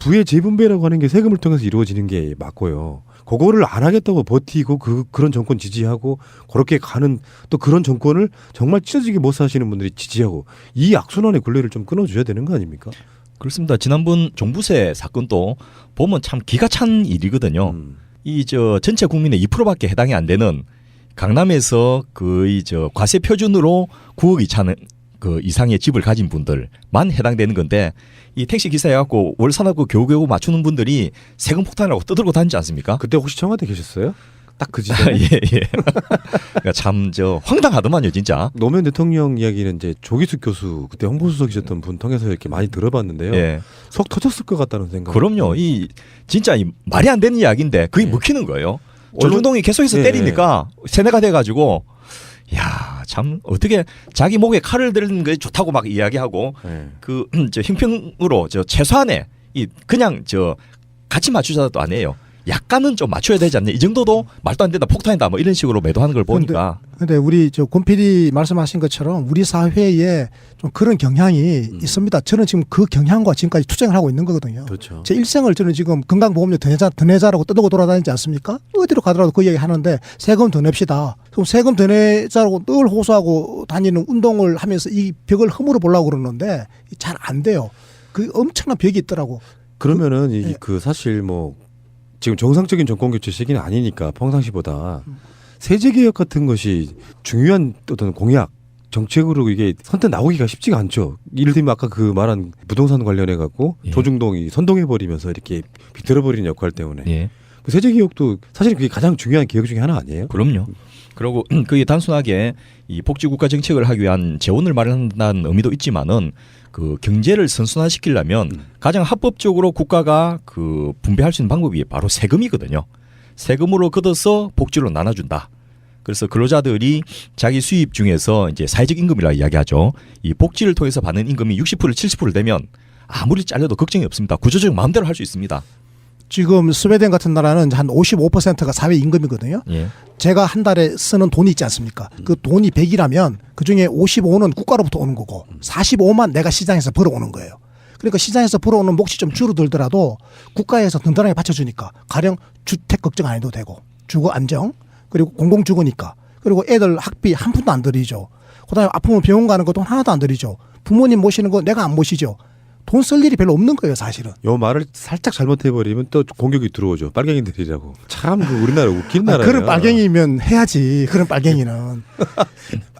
부의 재분배라고 하는 게 세금을 통해서 이루어지는 게 맞고요. 그거를 안 하겠다고 버티고 그런 정권 지지하고 그렇게 가는 또 그런 정권을 정말 찢어지게 못 사시는 분들이 지지하고 이 악순환의 굴레를 좀 끊어줘야 되는 거 아닙니까? 그렇습니다. 지난번 종부세 사건도 보면 참 기가 찬 일이거든요. 이 전체 국민의 2%밖에 해당이 안 되는 강남에서 거의 과세 표준으로 9억 이상의 집을 가진 분들만 해당되는 건데 이 택시 기사해 갖고 월 산업고 겨우겨우 맞추는 분들이 세금 폭탄이라고 떠들고 다니지 않습니까? 그때 혹시 청와대 계셨어요? 딱 그 시절에? 예. 그러니까 참 황당하더만요, 진짜. 노무현 대통령 이야기는 이제 조기숙 교수 그때 홍보수석이셨던 분 통해서 이렇게 많이 들어봤는데요. 예. 속 터졌을 것 같다는 생각. 그럼요. 이 진짜 말이 안 되는 이야기인데 그게 먹히는 거예요. 조중동이 계속해서 예. 때리니까 세뇌가 돼가지고 야, 참 어떻게 자기 목에 칼을 들는 게 좋다고 막 이야기하고 예. 형평으로 최소한의 이 그냥 같이 맞추자도 안 해요. 약간은 좀 맞춰야 되지 않냐. 이 정도도 말도 안 된다, 폭탄이다, 뭐 이런 식으로 매도하는 걸 보니까. 근데 우리 권 PD 말씀하신 것처럼 우리 사회에 좀 그런 경향이 있습니다. 저는 지금 그 경향과 지금까지 투쟁을 하고 있는 거거든요. 그렇죠. 제 일생을 저는 지금 건강보험료 더 내자라고 떠들고 돌아다니지 않습니까? 어디로 가더라도 그 얘기 하는데 세금 더 냅시다. 그럼 세금 더 내자라고 늘 호소하고 다니는 운동을 하면서 이 벽을 허물어 보려고 그러는데 잘 안 돼요. 그 엄청난 벽이 있더라고. 그러면은 예. 사실 뭐 지금 정상적인 정권 교체 시기는 아니니까 평상시보다 세제 개혁 같은 것이 중요한 어떤 공약 정책으로 이게 선뜻 나오기가 쉽지가 않죠. 예를 들면 아까 그 말한 부동산 관련해 갖고 예. 조중동이 선동해 버리면서 이렇게 비틀어 버리는 역할 때문에 예. 그 세제 개혁도 사실 그게 가장 중요한 개혁 중에 하나 아니에요? 그럼요. 그리고 그게 단순하게 이 복지국가 정책을 하기 위한 재원을 마련한다는 의미도 있지만은 그 경제를 선순환시키려면 가장 합법적으로 국가가 그 분배할 수 있는 방법이 바로 세금이거든요. 세금으로 걷어서 복지로 나눠준다. 그래서 근로자들이 자기 수입 중에서 이제 사회적 임금이라 이야기하죠. 이 복지를 통해서 받는 임금이 60% 70% 되면 아무리 잘려도 걱정이 없습니다. 구조적 마음대로 할 수 있습니다. 지금 스웨덴 같은 나라는 한 55%가 사회 임금이거든요. 예. 제가 한 달에 쓰는 돈이 있지 않습니까? 그 돈이 100이라면 그중에 55는 국가로부터 오는 거고 45만 내가 시장에서 벌어오는 거예요. 그러니까 시장에서 벌어오는 몫이 좀 줄어들더라도 국가에서 든든하게 받쳐주니까 가령 주택 걱정 안 해도 되고 주거 안정 그리고 공공주거니까 그리고 애들 학비 한 푼도 안 들이죠. 그다음에 아프면 병원 가는 것도 하나도 안 들이죠. 부모님 모시는 거 내가 안 모시죠. 돈 쓸 일이 별로 없는 거예요, 사실은. 요 말을 살짝 잘못해버리면 또 공격이 들어오죠. 빨갱이들이라고. 참 그 우리나라 웃긴 나라예요. 그런 빨갱이면 해야지. 그런 빨갱이는.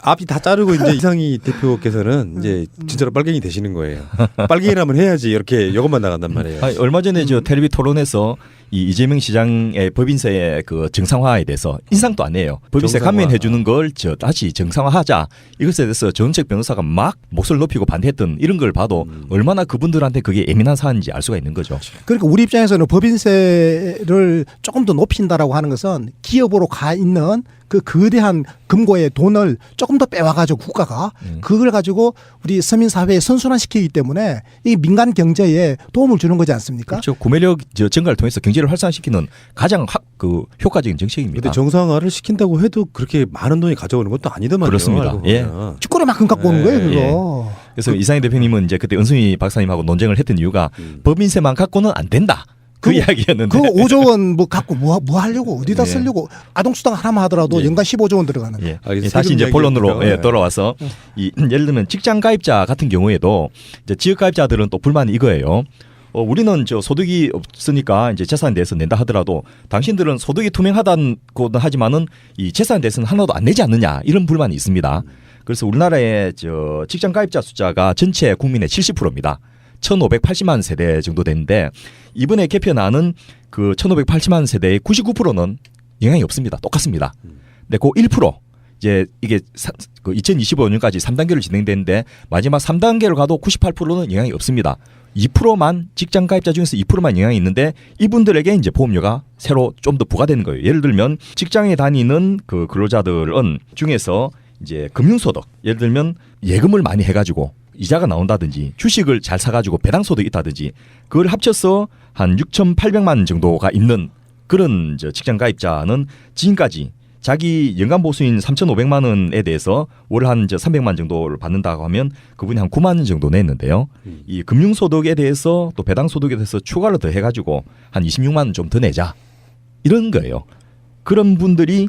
앞이 다 자르고 이제 이상희 대표께서는 이제 진짜로 빨갱이 되시는 거예요. 빨갱이라면 해야지 이렇게 이것만 나간단 말이에요. 아니, 얼마 전에 텔레비 토론에서 이 이재명 시장의 법인세 그 정상화에 대해서 인상도 안 해요. 법인세 정상화. 감면해 주는 걸 다시 정상화하자. 이것에 대해서 전원책 변호사가 막 목소리를 높이고 반대했던 이런 걸 봐도 얼마나 그분들한테 그게 예민한 사안인지 알 수가 있는 거죠. 그러니까 우리 입장에서는 법인세를 조금 더 높인다라고 하는 것은 기업으로 가 있는 그 거대한 금고의 돈을 조금 더 빼와가지고 국가가 그걸 가지고 우리 서민 사회에 선순환시키기 때문에 이 민간 경제에 도움을 주는 거지 않습니까? 그렇죠. 구매력 증가를 통해서 경제를 활성화시키는 가장 효과적인 정책입니다. 근데 정상화를 시킨다고 해도 그렇게 많은 돈이 가져오는 것도 아니더만요. 그렇습니다. 알고 예. 보면. 쭈꾸리만큼 갖고 오는 거예요, 그거. 그래서 이상희 대표님은 이제 그때 은수미 박사님하고 논쟁을 했던 이유가 법인세만 갖고는 안 된다. 그 이야기였는데. 그 5조 원 뭐 갖고 뭐 하려고 어디다 예. 쓰려고 아동수당 하나만 하더라도 예. 연간 15조 원 들어가는데. 예. 알겠습니다. 다시 이제 세금 본론으로 이야기니까. 돌아와서 예를 들면 직장 가입자 같은 경우에도 이제 지역 가입자들은 또 불만이 이거예요. 우리는 소득이 없으니까 이제 재산에 대해서 낸다 하더라도 당신들은 소득이 투명하다고는 하지만은 이 재산에 대해서는 하나도 안 내지 않느냐 이런 불만이 있습니다. 그래서 우리나라의 직장 가입자 숫자가 전체 국민의 70%입니다. 1,580만 세대 정도 되는데 이번에 개편안은 그 1,580만 세대의 99%는 영향이 없습니다. 똑같습니다. 근데 그 1% 이제 이게 2025년까지 3단계로 진행되는데 마지막 3단계로 가도 98%는 영향이 없습니다. 2%만 직장 가입자 중에서 2%만 영향이 있는데 이분들에게 이제 보험료가 새로 좀 더 부과되는 거예요. 예를 들면 직장에 다니는 그 근로자들은 중에서 이제 금융소득 예를 들면 예금을 많이 해가지고 이자가 나온다든지 주식을 잘 사가지고 배당소득이 있다든지 그걸 합쳐서 한 6,800만 정도가 있는 그런 직장 가입자는 지금까지 자기 연간 보수인 3,500만 원에 대해서 월 한 300만 정도를 받는다고 하면 그분이 한 9만 원 정도 냈는데요. 이 금융소득에 대해서 또 배당소득에 대해서 추가로 더 해가지고 한 26만 원 좀 더 내자 이런 거예요. 그런 분들이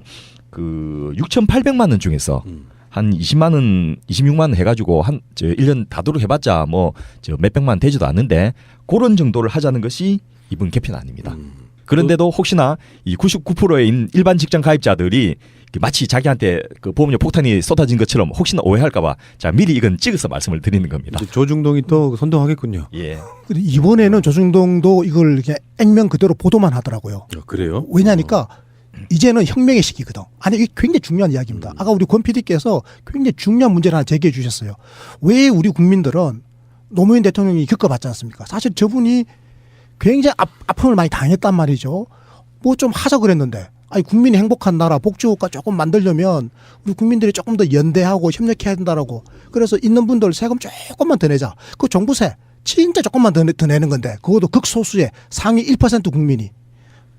그 6,800만 원 중에서 한 20만 원, 26만 원 해가지고 한 1년 다도록 해봤자 뭐 몇백만 원 되지도 않는데 그런 정도를 하자는 것이 이번 개편안입니다. 그런데도 혹시나 이 99%의 일반 직장 가입자들이 마치 자기한테 그 보험료 폭탄이 쏟아진 것처럼 혹시나 오해할까봐 자 미리 이건 찍어서 말씀을 드리는 겁니다. 이제 조중동이 또 선동하겠군요. 예. 근데 이번에는 조중동도 이걸 이렇게 액면 그대로 보도만 하더라고요. 그래요? 왜냐니까 이제는 혁명의 시기거든. 아니 이게 굉장히 중요한 이야기입니다. 아까 우리 권 PD께서 굉장히 중요한 문제를 하나 제기해 주셨어요. 왜 우리 국민들은 노무현 대통령이 겪어봤지 않습니까? 사실 저분이 굉장히 아픔을 많이 당했단 말이죠. 뭐 좀 하자 그랬는데 아니 국민이 행복한 나라 복지국가 조금 만들려면 우리 국민들이 조금 더 연대하고 협력해야 된다라고. 그래서 있는 분들 세금 조금만 더 내자. 그 종부세 진짜 조금만 더 내는 건데 그것도 극소수의 상위 1% 국민이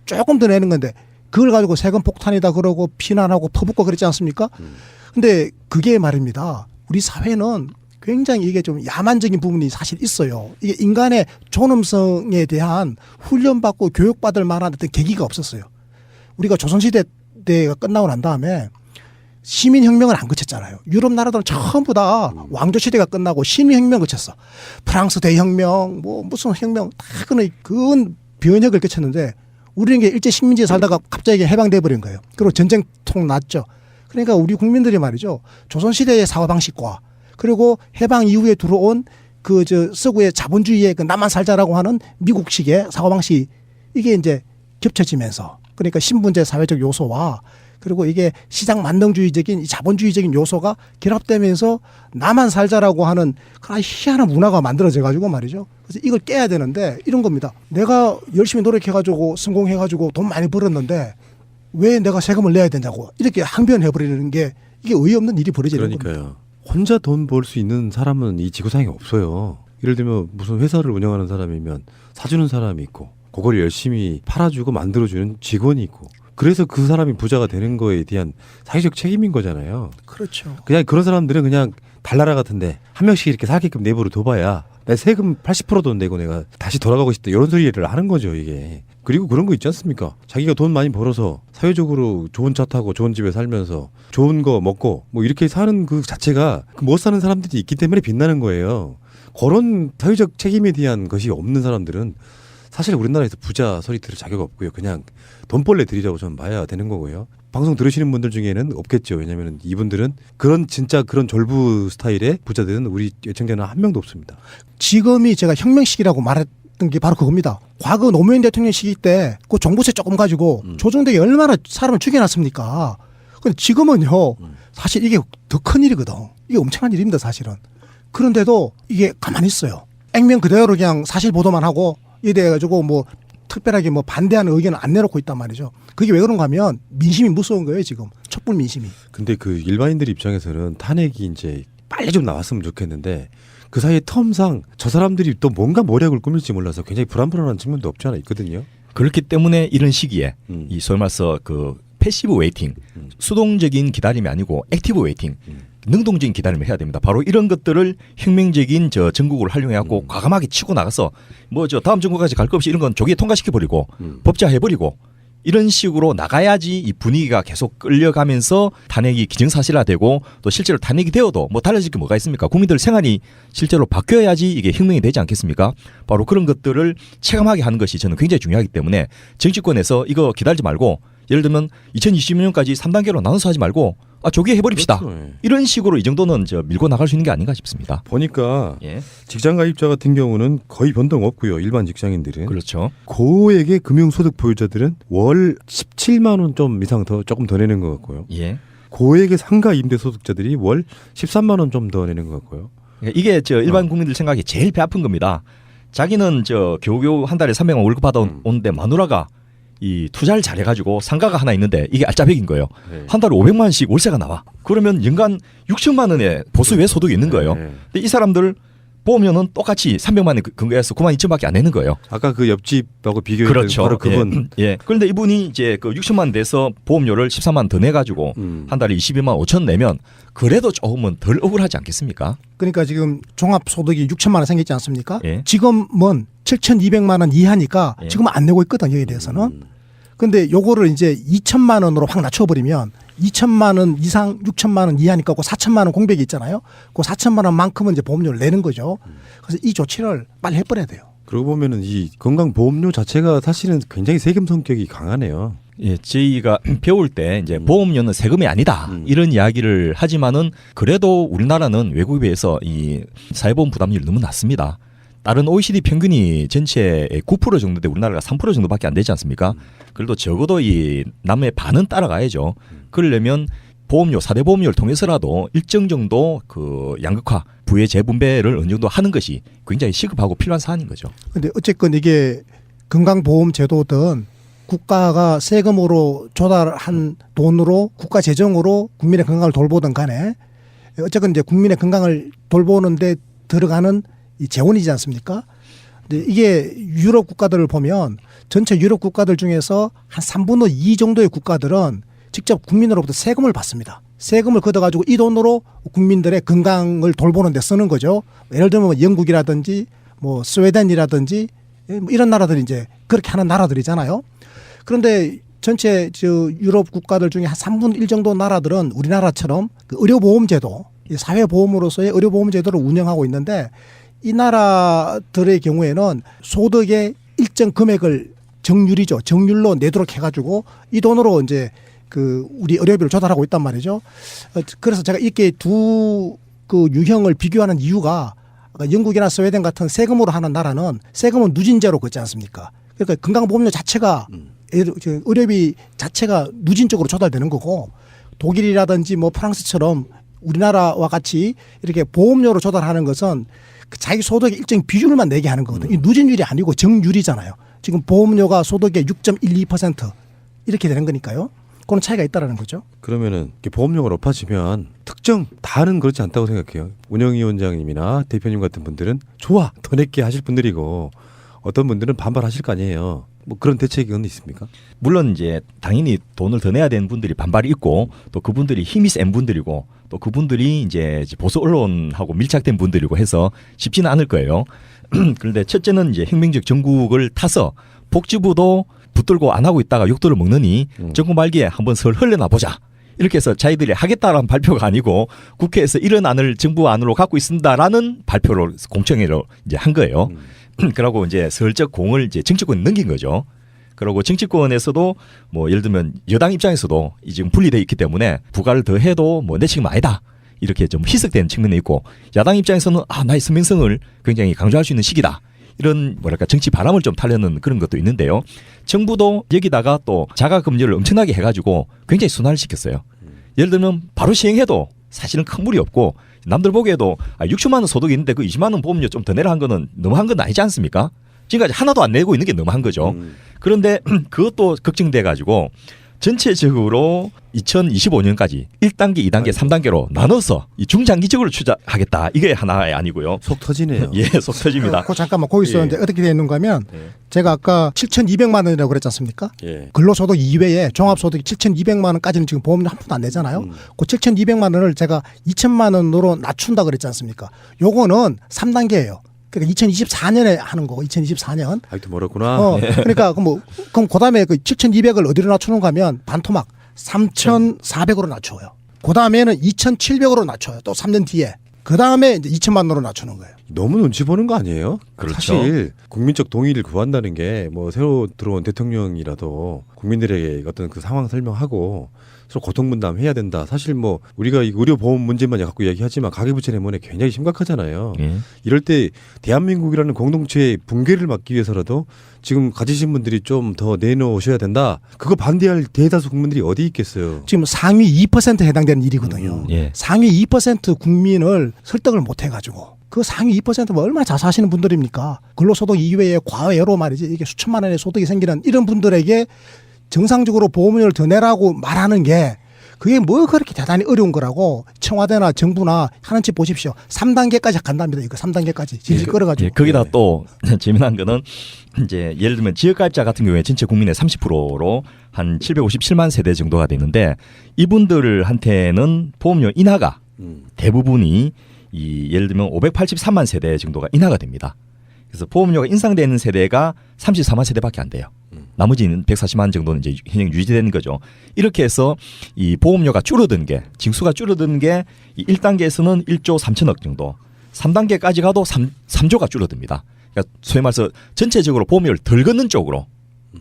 조금 더 내는 건데 그걸 가지고 세금 폭탄이다 그러고 비난하고 퍼붓고 그랬지 않습니까? 근데 그게 말입니다. 우리 사회는 굉장히 이게 좀 야만적인 부분이 사실 있어요. 이게 인간의 존엄성에 대한 훈련받고 교육받을 만한 어떤 계기가 없었어요. 우리가 조선시대 때가 끝나고 난 다음에 시민혁명은 안 그쳤잖아요. 유럽 나라들은 전부 다 왕조시대가 끝나고 시민혁명 그쳤어. 프랑스 대혁명, 뭐 무슨 혁명 다 그건 변혁을 그쳤는데 우리는 이게 일제 식민지에 살다가 갑자기 해방돼 버린 거예요. 그리고 전쟁통 났죠. 그러니까 우리 국민들이 말이죠. 조선시대의 사고방식과 그리고 해방 이후에 들어온 서구의 자본주의의 그 나만 살자라고 하는 미국식의 사고방식 이게 이제 겹쳐지면서 그러니까 신분제 사회적 요소와 그리고 이게 시장 만능주의적인 이 자본주의적인 요소가 결합되면서 나만 살자라고 하는 그런 희한한 문화가 만들어져 가지고 말이죠. 그래서 이걸 깨야 되는데 이런 겁니다. 내가 열심히 노력해가지고 성공해가지고 돈 많이 벌었는데 왜 내가 세금을 내야 되냐고 이렇게 항변해버리는 게 이게 어이없는 일이 벌어지는 겁니다. 그러니까요. 혼자 돈 벌 수 있는 사람은 이 지구상에 없어요. 예를 들면 무슨 회사를 운영하는 사람이면 사주는 사람이 있고 그걸 열심히 팔아주고 만들어주는 직원이 있고 그래서 그 사람이 부자가 되는 거에 대한 사회적 책임인 거잖아요. 그렇죠. 그냥 그런 사람들은 그냥 달나라 같은데 한 명씩 이렇게 살게끔 내버려 둬봐야 내 세금 80%도 내고 내가 다시 돌아가고 싶다 이런 소리를 하는 거죠 이게. 그리고 그런 거 있지 않습니까? 자기가 돈 많이 벌어서 사회적으로 좋은 차 타고 좋은 집에 살면서 좋은 거 먹고 뭐 이렇게 사는 그 자체가 못 사는 사람들이 있기 때문에 빛나는 거예요. 그런 사회적 책임에 대한 것이 없는 사람들은 사실 우리나라에서 부자 소리 들을 자격 없고요. 그냥 돈벌레 들이라고 저는 봐야 되는 거고요. 방송 들으시는 분들 중에는 없겠죠. 왜냐하면 이분들은 진짜 그런 졸부 스타일의 부자들은 우리 예청자는 한 명도 없습니다. 지금이 제가 혁명 시기라고 말했던 게 바로 그겁니다. 과거 노무현 대통령 시기 때 그 종부세 조금 가지고 조정대가 얼마나 사람을 죽여놨습니까? 근데 지금은요. 사실 이게 더 큰 일이거든. 이게 엄청난 일입니다. 사실은. 그런데도 이게 가만히 있어요. 액면 그대로 그냥 사실 보도만 하고 이에 대해 가지고 뭐 특별하게 뭐 반대하는 의견을 안 내놓고 있단 말이죠. 그게 왜 그런가 하면 민심이 무서운 거예요, 지금. 촛불 민심이. 근데 그 일반인들 입장에서는 탄핵이 이제 빨리 좀 나왔으면 좋겠는데 그 사이에 텀상 저 사람들이 또 뭔가 모략을 꾸밀지 몰라서 굉장히 불안한 측면도 없지 않아 있거든요. 그렇기 때문에 이런 시기에 이 소위 말해서 그 패시브 웨이팅, 수동적인 기다림이 아니고 액티브 웨이팅, 능동적인 기다림을 해야 됩니다. 바로 이런 것들을 혁명적인 전국을 활용해갖고 과감하게 치고 나가서 뭐 다음 정국까지 갈 것 없이 이런 건 조기에 통과시켜버리고 법제화해버리고 이런 식으로 나가야지 이 분위기가 계속 끌려가면서 탄핵이 기정사실화되고 또 실제로 탄핵이 되어도 뭐 달라질 게 뭐가 있습니까? 국민들 생활이 실제로 바뀌어야지 이게 혁명이 되지 않겠습니까? 바로 그런 것들을 체감하게 하는 것이 저는 굉장히 중요하기 때문에 정치권에서 이거 기다리지 말고 예를 들면 2020년까지 3단계로 나눠서 하지 말고 조기에 해버립시다. 그렇죠. 이런 식으로 이 정도는 밀고 나갈 수 있는 게 아닌가 싶습니다. 보니까 예. 직장 가입자 같은 경우는 거의 변동 없고요. 일반 직장인들은. 그렇죠. 고액의 금융소득 보유자들은 월 17만 원 좀 이상 조금 더 내는 것 같고요. 예. 고액의 상가 임대 소득자들이 월 13만 원 좀 더 내는 것 같고요. 이게 일반 국민들 생각에 제일 배 아픈 겁니다. 자기는 겨우겨우 한 달에 300만 월급 받아오는데 마누라가 이 투자를 잘해가지고 상가가 하나 있는데 이게 알짜배기인 거예요. 네. 한 달에 500만 원씩 월세가 나와. 그러면 연간 6천만 원의 보수 외 소득이 있는 거예요. 네. 근데 이 사람들 보험료는 똑같이 300만 원 근거해서 9만 2천밖에 안 내는 거예요. 아까 그 옆집하고 비교해 그렇죠. 바로 그분. 예. 그런데 이분이 이제 그 60만 원 내서 보험료를 13만 원 더 내가지고 한 달에 22만 5천 내면 그래도 조금은 덜 억울하지 않겠습니까? 그러니까 지금 종합소득이 6천만 원 생겼지 않습니까? 예. 지금은 7,200만 원 이하니까 예. 지금은 안 내고 있거든 여기에 대해서는. 근데 요거를 이제 2천만 원으로 확 낮춰버리면 2천만 원 이상 6천만 원 이하니까 그 4천만 원 공백이 있잖아요. 그 4천만 원만큼은 이제 보험료를 내는 거죠. 그래서 이 조치를 빨리 해버려야 돼요. 그러고 보면은 이 건강보험료 자체가 사실은 굉장히 세금 성격이 강하네요. 예, 저희가 배울 때 이제 보험료는 세금이 아니다 이런 이야기를 하지만은 그래도 우리나라는 외국에 비해서 이 사회보험 부담률이 너무 낮습니다. 다른 OECD 평균이 전체의 9% 정도인데 우리나라가 3% 정도밖에 안 되지 않습니까? 그래도 적어도 이 남의 반은 따라가야죠. 그러려면 보험료, 4대 보험료를 통해서라도 일정 정도 그 양극화, 부의 재분배를 어느 정도 하는 것이 굉장히 시급하고 필요한 사안인 거죠. 근데 어쨌건 이게 건강보험 제도든 국가가 세금으로 조달한 돈으로 국가 재정으로 국민의 건강을 돌보든 간에 어쨌건 이제 국민의 건강을 돌보는데 들어가는 이 재원이지 않습니까? 근데 이게 유럽 국가들을 보면 전체 유럽 국가들 중에서 한 3분의 2 정도의 국가들은 직접 국민으로부터 세금을 받습니다. 세금을 걷어가지고 이 돈으로 국민들의 건강을 돌보는 데 쓰는 거죠. 예를 들면 뭐 영국이라든지 뭐 스웨덴이라든지 뭐 이런 나라들이 이제 그렇게 하는 나라들이잖아요. 그런데 전체 저 유럽 국가들 중에 한 3분의 1 정도 나라들은 우리나라처럼 그 의료보험제도, 사회보험으로서의 의료보험제도를 운영하고 있는데 이 나라들의 경우에는 소득의 일정 금액을 정률이죠. 정률로 내도록 해가지고 이 돈으로 이제 그 우리 의료비를 조달하고 있단 말이죠. 그래서 제가 이렇게 두 그 유형을 비교하는 이유가 영국이나 스웨덴 같은 세금으로 하는 나라는 세금은 누진제로 걷지 않습니까? 그러니까 건강보험료 자체가 의료비 자체가 누진적으로 조달되는 거고 독일이라든지 뭐 프랑스처럼 우리나라와 같이 이렇게 보험료로 조달하는 것은 자기 소득의 일정 비율만 내게 하는 거거든요. 이 누진율이 아니고 정률이잖아요. 지금 보험료가 소득의 6.12% 이렇게 되는 거니까요. 그런 차이가 있다라는 거죠. 그러면은 이렇게 보험료가 높아지면 특정 다는 그렇지 않다고 생각해요. 운영위원장님이나 대표님 같은 분들은 좋아 더 낼게 하실 분들이고 어떤 분들은 반발하실 거 아니에요. 뭐 그런 대책은 있습니까? 물론 이제 당연히 돈을 더 내야 되는 분들이 반발이 있고 또 그분들이 힘이 센 분들이고 또 그분들이 이제 보수 언론하고 밀착된 분들이고 해서 쉽지는 않을 거예요. 그런데 첫째는 이제 혁명적 전국을 타서 복지부도 붙들고 안 하고 있다가 욕들을 먹느니 정부 말기에 한번 설 흘려나 보자. 이렇게 해서 자기들이 하겠다라는 발표가 아니고 국회에서 이런 안을 정부 안으로 갖고 있습니다라는 발표를 공청회로 이제 한 거예요. 그러고 이제 슬쩍 공을 이제 정치권에 넘긴 거죠. 그리고 정치권에서도 뭐 예를 들면 여당 입장에서도 지금 분리돼 있기 때문에 부과를 더 해도 뭐 내 책임 아니다. 이렇게 좀 희석되는 측면이 있고 야당 입장에서는 나의 선명성을 굉장히 강조할 수 있는 시기다. 이런 뭐랄까 정치 바람을 좀 타려는 그런 것도 있는데요. 정부도 여기다가 또 자가금리를 엄청나게 해가지고 굉장히 순환을 시켰어요. 예를 들면 바로 시행해도 사실은 큰 무리 없고 남들 보기에도 60만 원 소득이 있는데 그 20만 원 보험료 좀 더 내라 한 거는 너무한 건 아니지 않습니까? 지금까지 하나도 안 내고 있는 게 너무한 거죠. 그런데 그것도 걱정돼 가지고 전체적으로 2025년까지 1단계, 2단계, 3단계로 나눠서 이 중장기적으로 투자하겠다. 이게 하나의 아니고요. 속 터지네요. 예, 속 터집니다. 잠깐만 거기 있었는데 어떻게 되어 있는가 하면 제가 아까 7,200만 원이라고 그랬지 않습니까? 예. 근로소득 이외에 종합소득이 7,200만 원까지는 지금 보험료 한 푼도 안 내잖아요. 그 7,200만 원을 제가 2천만 원으로 낮춘다 그랬지 않습니까? 요거는 3단계예요. 그러니까 2024년에 하는 거고 2024년. 아직도 멀었구나. 그러니까 그럼 그다음에 그 7,200을 어디로 낮추는가 하면 반토막 3,400으로 낮춰요. 그다음에는 2,700으로 낮춰요. 또 3년 뒤에. 그다음에 이제 2천만 원으로 낮추는 거예요. 너무 눈치 보는 거 아니에요? 그렇죠. 사실 국민적 동의를 구한다는 게 뭐 새로 들어온 대통령이라도 국민들에게 어떤 그 상황 설명하고 서로 고통 분담해야 된다. 사실 뭐 우리가 이 의료보험 문제만 갖고 얘기하지만 가계부채 때문에 굉장히 심각하잖아요. 이럴 때 대한민국이라는 공동체의 붕괴를 막기 위해서라도 지금 가지신 분들이 좀 더 내놓으셔야 된다. 그거 반대할 대다수 국민들이 어디 있겠어요. 지금 상위 2%에 해당되는 일이거든요. 예. 상위 2% 국민을 설득을 못 해가지고 그 상위 2%면 얼마나 잘 사시는 분들입니까? 근로소득 이외에 과외로 말이지 이게 수천만 원의 소득이 생기는 이런 분들에게 정상적으로 보험료를 더 내라고 말하는 게 그게 뭐 그렇게 대단히 어려운 거라고 청와대나 정부나 하는지 보십시오. 3단계까지 간답니다. 이거 3단계까지 질질 끌어가지고. 예, 거기다 또 재미난 거는 이제 예를 들면 지역가입자 같은 경우에 전체 국민의 30%로 한 757만 세대 정도가 되는데 이분들한테는 보험료 인하가 대부분이 이 예를 들면 583만 세대 정도가 인하가 됩니다. 그래서 보험료가 인상되는 세대가 34만 세대밖에 안 돼요. 나머지는 140만 정도는 이제 현행 유지되는 거죠. 이렇게 해서 이 보험료가 줄어든 게 징수가 줄어든 게 1단계에서는 1조 3천억 정도, 3단계까지 가도 3조가 줄어듭니다. 그러니까 소위 말해서 전체적으로 보험료를 덜 걷는 쪽으로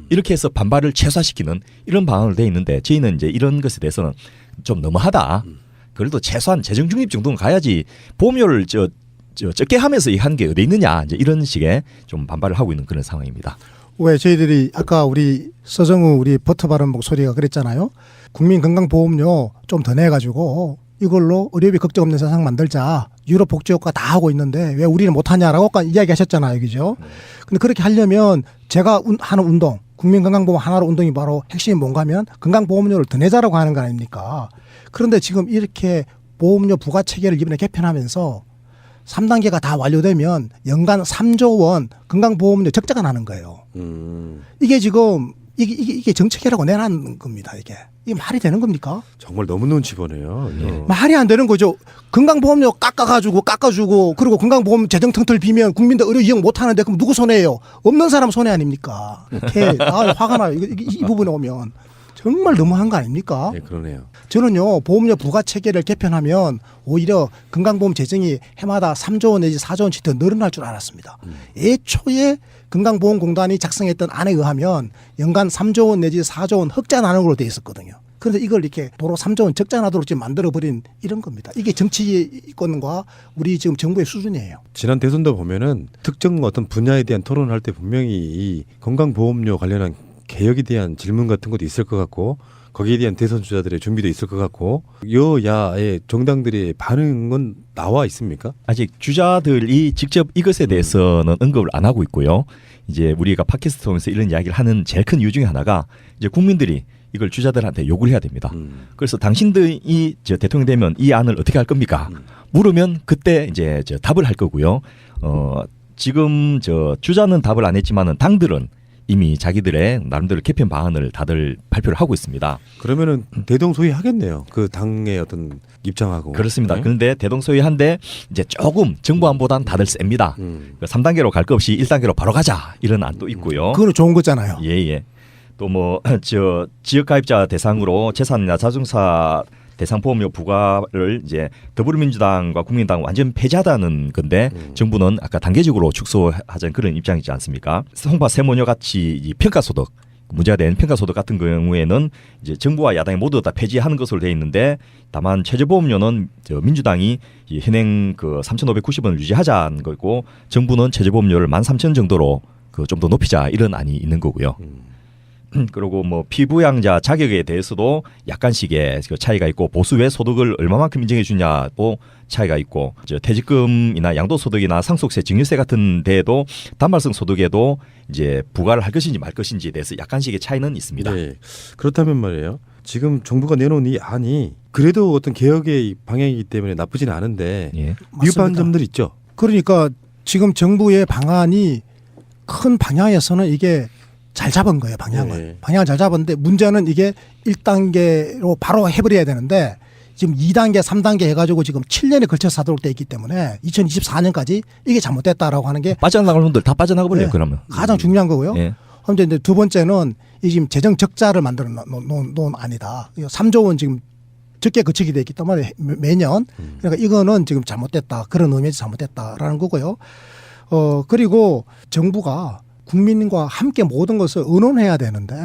이렇게 해서 반발을 최소화시키는 이런 방안으로 돼 있는데 저희는 이제 이런 것에 대해서는 좀 너무하다. 그래도 최소한 재정 중립 정도는 가야지 보험료를 적게 하면서 이 한 게 어디 있느냐 이제 이런 식의 좀 반발을 하고 있는 그런 상황입니다. 왜 저희들이 아까 우리 서정우 우리 버터 바른 목소리가 그랬잖아요. 국민건강보험료 좀 더 내가지고 이걸로 의료비 걱정 없는 세상 만들자. 유럽 복지효과 다 하고 있는데 왜 우리는 못하냐라고 아까 이야기하셨잖아요. 그죠? 근데 그렇게 하려면 제가 하는 운동, 국민건강보험 하나로 운동이 바로 핵심이 뭔가 하면 건강보험료를 더 내자라고 하는 거 아닙니까? 그런데 지금 이렇게 보험료 부과체계를 이번에 개편하면서 3단계가 다 완료되면 연간 3조 원 건강보험료 적자가 나는 거예요. 이게 지금 이게 정책이라고 내놓은 겁니다. 이게 말이 되는 겁니까? 정말 너무 눈치 보네요. 말이 안 되는 거죠. 건강보험료 깎아주고 그리고 건강보험 재정 텅텅 비면 국민들 의료 이용 못 하는데 그럼 누구 손해예요? 없는 사람 손해 아닙니까? 이렇게 화가 나요. 이 부분에 오면 정말 너무한 거 아닙니까? 네, 그러네요. 저는요 보험료 부과 체계를 개편하면 오히려 건강보험 재정이 해마다 3조 원 내지 4조 원치 더 늘어날 줄 알았습니다. 애초에 건강보험공단이 작성했던 안에 의하면 연간 3조 원 내지 4조 원 흑자 나는 걸로 돼 있었거든요. 그런데 이걸 이렇게 도로 3조 원 적자 나도록 지금 만들어버린 이런 겁니다. 이게 정치권과 우리 지금 정부의 수준이에요. 지난 대선도 보면은 특정 어떤 분야에 대한 토론을 할 때 분명히 이 건강보험료 관련한 개혁에 대한 질문 같은 것도 있을 것 같고 거기에 대한 대선 주자들의 준비도 있을 것 같고 여야의 정당들의 반응은 나와 있습니까? 아직 주자들이 직접 이것에 대해서는 언급을 안 하고 있고요. 이제 우리가 팟캐스트 통해서 이런 이야기를 하는 제일 큰 이유 중에 하나가 이제 국민들이 이걸 주자들한테 요구를 해야 됩니다. 그래서 당신들이 대통령 되면 이 안을 어떻게 할 겁니까? 물으면 그때 이제 답을 할 거고요. 지금 주자는 답을 안 했지만은 당들은 이미 자기들의 나름대로 개편 방안을 다들 발표를 하고 있습니다. 그러면은 대동소이하겠네요. 그 당의 어떤 입장하고. 그렇습니다. 네? 그런데 대동소이한데 이제 조금 정부안보다는 다들 셉니다. 3단계로 갈 거 없이 1단계로 바로 가자 이런 안도 있고요. 그건 좋은 거잖아요. 예예. 또 뭐 지역가입자 대상으로 재산이나 자동차 대상 보험료 부과를 이제 더불어민주당과 국민당 완전 폐지하다는 건데 정부는 아까 단계적으로 축소하자는 그런 입장이지 않습니까? 송파 세모녀 같이 이 평가소득 문제가 된 평가소득 같은 경우에는 이제 정부와 야당이 모두 다 폐지하는 것으로 돼 있는데 다만 최저보험료는 민주당이 이 현행 그 3,590원을 유지하자는 거고 정부는 최저보험료를 13,000원 정도로 그 좀 더 높이자 이런 안이 있는 거고요. 그리고 뭐 피부양자 자격에 대해서도 약간씩의 그 차이가 있고 보수 외 소득을 얼마만큼 인정해 주냐도 차이가 있고 퇴직금이나 양도소득이나 상속세, 증여세 같은 데에도 단발성 소득에도 이제 부과를 할 것인지 말 것인지에 대해서 약간씩의 차이는 있습니다. 네. 그렇다면 말이에요. 지금 정부가 내놓은 이 안이 그래도 어떤 개혁의 방향이기 때문에 나쁘지는 않은데 예. 위반 점들 있죠. 그러니까 지금 정부의 방안이 큰 방향에서는 이게 잘 잡은 거예요, 방향을. 네. 방향을 잘 잡았는데 문제는 이게 1단계로 바로 해버려야 되는데 지금 2단계, 3단계 해가지고 지금 7년에 걸쳐서 하도록 돼 있기 때문에 2024년까지 이게 잘못됐다라고 하는 게 빠져나갈 분들 다 빠져나가 버려요. 네. 그러면. 가장 중요한 거고요. 예. 그런데 이제 두 번째는 이 지금 재정 적자를 만들어 놓은 아니다. 3조 원 지금 적게 거치게 돼 있기 때문에 매년 그러니까 이거는 지금 잘못됐다. 그런 의미에서 잘못됐다라는 거고요. 그리고 정부가 국민과 함께 모든 것을 의논해야 되는데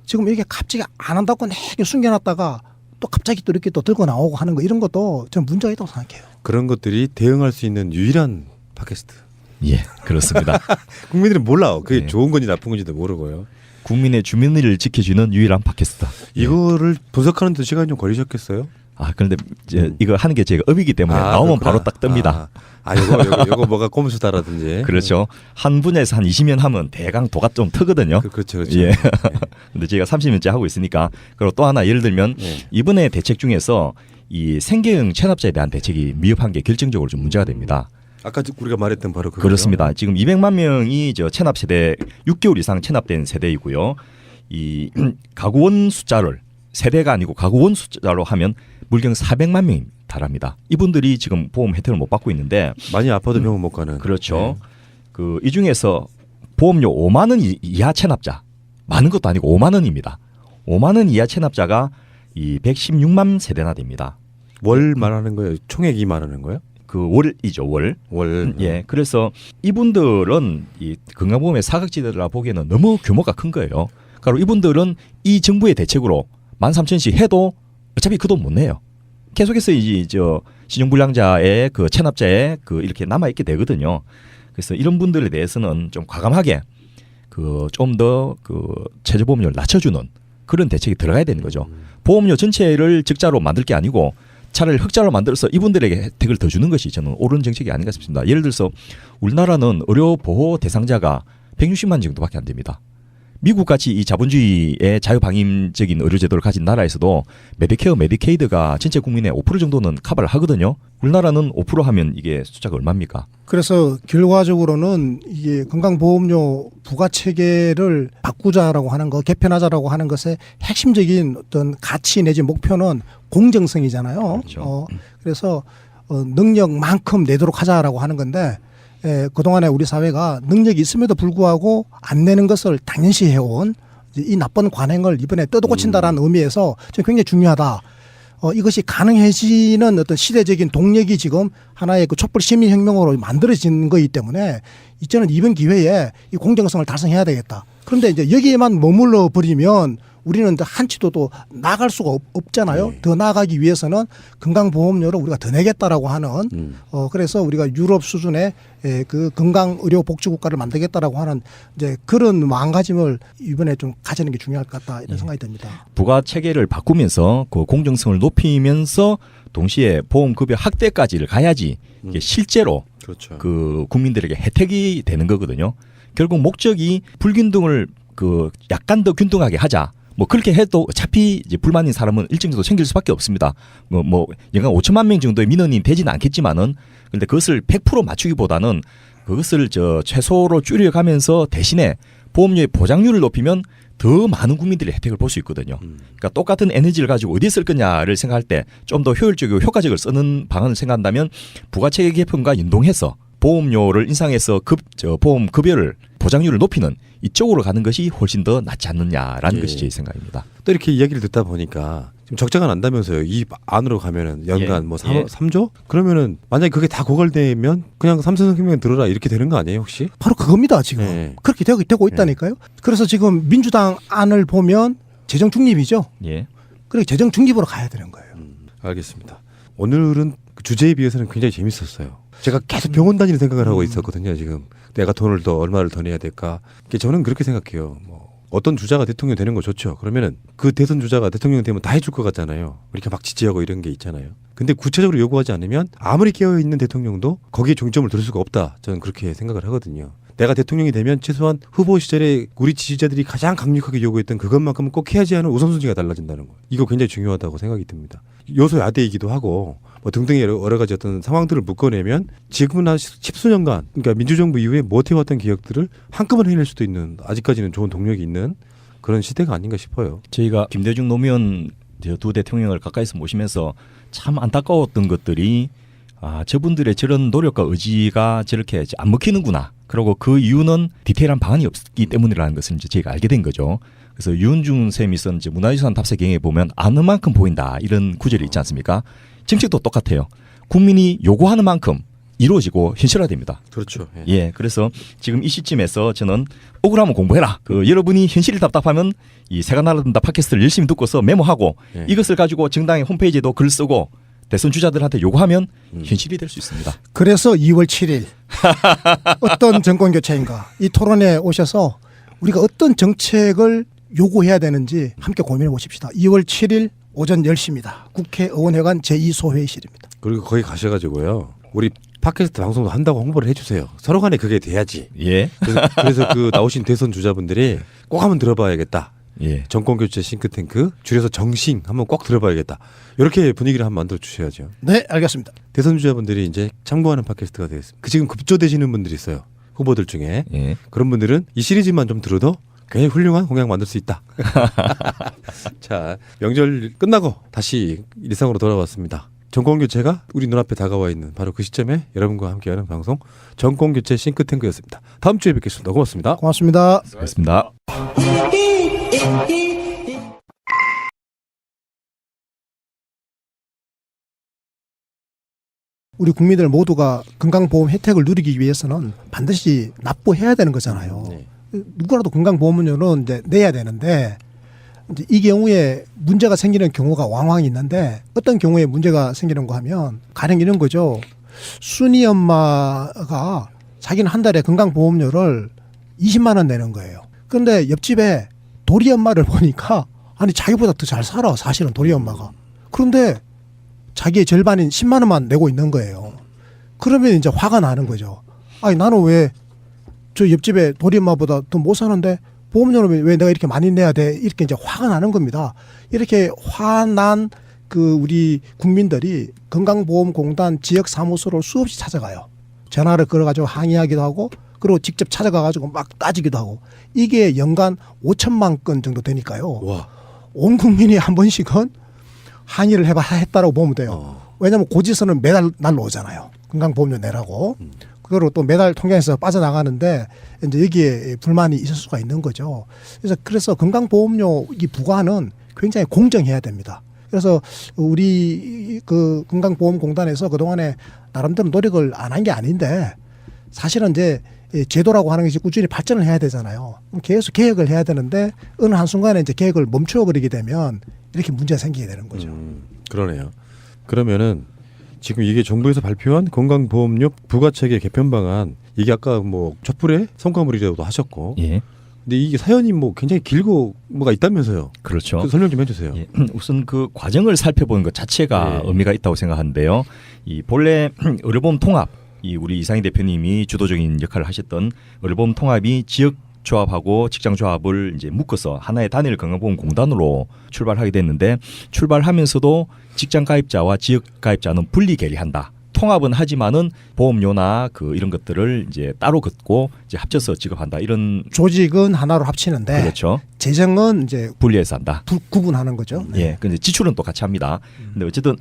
지금 이게 갑자기 안 한다고 내게 숨겨놨다가 또 갑자기 또 이렇게 또 들고 나오고 하는 거 이런 것도 좀 문제가 있다고 생각해요. 그런 것들이 대응할 수 있는 유일한 팟캐스트. 예, 그렇습니다. 국민들은 몰라요. 그게 네. 좋은 건지 나쁜 건지도 모르고요. 국민의 주민을 지켜주는 유일한 팟캐스트. 이거를 분석하는 데 시간이 좀 걸리셨겠어요? 아 그런데 이제 이거 하는 게 제가 업이기 때문에 나오면 그렇구나. 바로 딱 뜹니다. 요거 뭐가 꼼수다라든지. 그렇죠. 한 분야에서 한 20년 하면 대강 도가 좀 트거든요. 그렇죠. 그렇죠. 예. 네. 근데 제가 30년째 하고 있으니까 그리고 또 하나 예를 들면 네. 이번에 대책 중에서 이 생계형 체납자에 대한 대책이 미흡한 게 결정적으로 좀 문제가 됩니다. 아까 우리가 말했던 바로 그거죠. 그렇습니다. 지금 200만 명이 저 체납 세대 6개월 이상 체납된 세대이고요. 이 가구원 숫자를 세대가 아니고 가구원 숫자로 하면 물경 400만 명이 달합니다. 이분들이 지금 보험 혜택을 못 받고 있는데 많이 아파도 병원 못 가는. 그렇죠. 그 이 중에서 보험료 5만 원 이하 체납자 많은 것도 아니고 5만 원입니다. 5만 원 이하 체납자가 이 116만 세대나 됩니다. 월 말하는 거예요? 총액이 말하는 거예요? 그 월이죠, 월. 월. 예, 그래서 이분들은 이 건강보험의 사각지대라 보기에는 너무 규모가 큰 거예요. 그러니까 이분들은 이 정부의 대책으로 13,000씩 해도 어차피 그 돈 못 내요. 계속해서 이저 신용불량자의 그 체납자에 그 이렇게 남아 있게 되거든요. 그래서 이런 분들에 대해서는 좀 과감하게 그 좀 더 그 최저보험료를 낮춰주는 그런 대책이 들어가야 되는 거죠. 보험료 전체를 적자로 만들 게 아니고 차라리 흑자로 만들어서 이분들에게 혜택을 더 주는 것이 저는 옳은 정책이 아닌가 싶습니다. 예를 들어서 우리나라는 의료 보호 대상자가 160만 정도밖에 안 됩니다. 미국같이 이 자본주의의 자유방임적인 의료제도를 가진 나라에서도 메디케어, 메디케이드가 전체 국민의 5% 정도는 커버를 하거든요. 우리나라는 5% 하면 이게 숫자가 얼마입니까? 그래서 결과적으로는 이게 건강보험료 부과체계를 바꾸자라고 하는 거, 개편하자라고 하는 것의 핵심적인 어떤 가치 내지 목표는 공정성이잖아요. 그렇죠. 그래서 능력만큼 내도록 하자라고 하는 건데 그동안에 우리 사회가 능력이 있음에도 불구하고 안 내는 것을 당연시 해온 이 나쁜 관행을 이번에 뜯어고친다라는 의미에서 좀 굉장히 중요하다. 이것이 가능해지는 어떤 시대적인 동력이 지금 하나의 그 촛불 시민혁명으로 만들어진 거이기 때문에 이제는 이번 기회에 이 공정성을 달성해야 되겠다. 그런데 이제 여기에만 머물러 버리면 우리는 한치도 또 나갈 수가 없잖아요. 더 나아가기 위해서는 건강보험료를 우리가 더 내겠다라고 하는 그래서 우리가 유럽 수준의 그 건강의료복지국가를 만들겠다라고 하는 이제 그런 마음가짐을 이번에 좀 가지는 게 중요할 것 같다 이런 생각이 듭니다. 부가 체계를 바꾸면서 그 공정성을 높이면서 동시에 보험급여 확대까지를 가야지 이게 실제로 그렇죠. 그 국민들에게 혜택이 되는 거거든요. 결국 목적이 불균등을 그 약간 더 균등하게 하자. 뭐 그렇게 해도 어차피 이제 불만인 사람은 일정 정도 생길 수밖에 없습니다. 뭐 연간 5천만 명 정도의 민원이 되지는 않겠지만은 근데 그것을 100% 맞추기보다는 그것을 저 최소로 줄여가면서 대신에 보험료의 보장률을 높이면 더 많은 국민들의 혜택을 볼 수 있거든요. 그러니까 똑같은 에너지를 가지고 어디에 쓸 거냐를 생각할 때 좀 더 효율적이고 효과적으로 쓰는 방안을 생각한다면 부가체계 개편과 연동해서 보험료를 인상해서 보험 급여를 보장률을 높이는 이쪽으로 가는 것이 훨씬 더 낫지 않느냐라는 것이 제 생각입니다. 또 이렇게 이야기를 듣다 보니까 지금 적자가 난다면서요. 이 안으로 가면은 연간 뭐 3조? 그러면은 만약에 그게 다 고갈되면 그냥 삼성생명 들어라 이렇게 되는 거 아니에요 혹시? 바로 그겁니다 지금. 그렇게 되고 있다니까요. 그래서 지금 민주당 안을 보면 재정 중립이죠. 예. 그래 재정 중립으로 가야 되는 거예요. 알겠습니다. 오늘은 그 주제에 비해서는 굉장히 재밌었어요. 제가 계속 병원 다니는 생각을 하고 있었거든요. 지금 내가 돈을 더 얼마를 더 내야 될까? 저는 그렇게 생각해요. 뭐 어떤 주자가 대통령 되는 거 좋죠. 그러면은 그 대선 주자가 대통령 되면 다 해줄 것 같잖아요. 이렇게 막 지지하고 이런 게 있잖아요. 근데 구체적으로 요구하지 않으면 아무리 깨어 있는 대통령도 거기에 중점을 둘 수가 없다. 저는 그렇게 생각을 하거든요. 내가 대통령이 되면 최소한 후보 시절에 우리 지지자들이 가장 강력하게 요구했던 그것만큼은 꼭 해야지 하는 우선순위가 달라진다는 거예요. 이거 굉장히 중요하다고 생각이 듭니다. 여소야대이기도 하고 뭐 등등의 여러 가지 어떤 상황들을 묶어내면 지금은 한 10수년간 그러니까 민주정부 이후에 못해왔던 기억들을 한꺼번에 해낼 수도 있는 아직까지는 좋은 동력이 있는 그런 시대가 아닌가 싶어요. 저희가 김대중 노무현 두 대통령을 가까이서 모시면서 참 안타까웠던 것들이 저분들의 저런 노력과 의지가 저렇게 안 먹히는구나. 그리고 그 이유는 디테일한 방안이 없기 때문이라는 것을 이제 저희가 알게 된 거죠. 그래서 유은중 쌤이 쓴 이제 문화유산 답사 경에 보면 아는 만큼 보인다 이런 구절이 있지 않습니까? 정책도 똑같아요. 국민이 요구하는 만큼 이루어지고 현실화됩니다. 그렇죠. 예, 그래서 지금 이 시점에서 저는 억울하면 공부해라. 여러분이 현실이 답답하면 이 새가 날아든다 팟캐스트를 열심히 듣고서 메모하고 이것을 가지고 정당의 홈페이지에도 글 쓰고 대선 주자들한테 요구하면 현실이 될 수 있습니다. 그래서 2월 7일 어떤 정권 교체인가 이 토론에 오셔서 우리가 어떤 정책을 요구해야 되는지 함께 고민해 보십시다. 2월 7일 오전 10시입니다. 국회의원회관 제2소회의실입니다. 그리고 거기 가셔가지고요. 우리 팟캐스트 방송도 한다고 홍보를 해주세요. 서로 간에 그게 돼야지. 예. 그래서 그 나오신 대선 주자분들이 꼭 한번 들어봐야겠다. 예. 정권 교체 싱크탱크 줄여서 정싱 한번 꼭 들어봐야겠다. 이렇게 분위기를 한번 만들어 주셔야죠. 네, 알겠습니다. 대선 주자분들이 이제 참고하는 팟캐스트가 되겠습니다. 그 지금 급조되시는 분들이 있어요. 후보들 중에 예. 그런 분들은 이 시리즈만 좀 들어도 굉장히 훌륭한 공약 만들 수 있다. 자, 명절 끝나고 다시 일상으로 돌아왔습니다. 정권 교체가 우리 눈앞에 다가와 있는 바로 그 시점에 여러분과 함께하는 방송 정권 교체 싱크탱크였습니다. 다음 주에 뵙겠습니다. 고맙습니다. 고맙습니다. 그렇습니다. 우리 국민들 모두가 건강보험 혜택을 누리기 위해서는 반드시 납부해야 되는 거잖아요. 네. 누구라도 건강보험료는 이제 내야 되는데 이제 이 경우에 문제가 생기는 경우가 왕왕 있는데 어떤 경우에 문제가 생기는 거 하면 가령 이런 거죠. 순이 엄마가 자기는 한 달에 건강보험료를 20만 원 내는 거예요. 그런데 옆집에 도리 엄마를 보니까 아니 자기보다 더 잘 살아 사실은 도리 엄마가. 그런데 자기의 절반인 10만 원만 내고 있는 거예요. 그러면 이제 화가 나는 거죠. 아니 나는 왜 저 옆집에 도리 엄마보다 더 못 사는데 보험료는 왜 내가 이렇게 많이 내야 돼? 이렇게 이제 화가 나는 겁니다. 이렇게 화난 그 우리 국민들이 건강보험공단 지역사무소를 수없이 찾아가요. 전화를 걸어가지고 항의하기도 하고 그리고 직접 찾아가가지고 막 따지기도 하고 이게 연간 5천만 건 정도 되니까요. 와. 온 국민이 한 번씩은 항의를 했다라고 보면 돼요. 왜냐하면 고지서는 매달 날로 오잖아요. 건강보험료 내라고. 그리고 또 매달 통장에서 빠져나가는데 이제 여기에 불만이 있을 수가 있는 거죠. 그래서 건강보험료 이 부과는 굉장히 공정해야 됩니다. 그래서 우리 그 건강보험공단에서 그동안에 나름대로 노력을 안 한 게 아닌데 사실은 이제 제도라고 하는 것이 꾸준히 발전을 해야 되잖아요. 그럼 계속 개혁을 해야 되는데 어느 한순간에 이제 개혁을 멈춰버리게 되면 이렇게 문제가 생기게 되는 거죠. 그러네요. 그러면은 지금 이게 정부에서 발표한 건강보험료 부과체계 개편 방안 이게 아까 뭐 촛불의 성과물이라고도 하셨고 예. 근데 이게 사연이 뭐 굉장히 길고 뭐가 있다면서요. 그렇죠. 그 설명 좀 해주세요. 예. 우선 그 과정을 살펴보는 것 자체가 네. 의미가 있다고 생각하는데요. 이 본래 의료보험 통합, 이 우리 이상희 대표님이 주도적인 역할을 하셨던 의료보험 통합이 지역 조합하고 직장 조합을 이제 묶어서 하나의 단일 건강보험공단으로 출발하게 됐는데 출발하면서도 직장 가입자와 지역 가입자는 분리 계리한다. 통합은 하지만은 보험료나 그 이런 것들을 이제 따로 걷고 이제 합쳐서 지급한다. 이런 조직은 하나로 합치는데 그렇죠. 재정은 이제 분리해서 한다. 구분하는 거죠. 네. 예, 근데 지출은 또 같이 합니다. 근데 어쨌든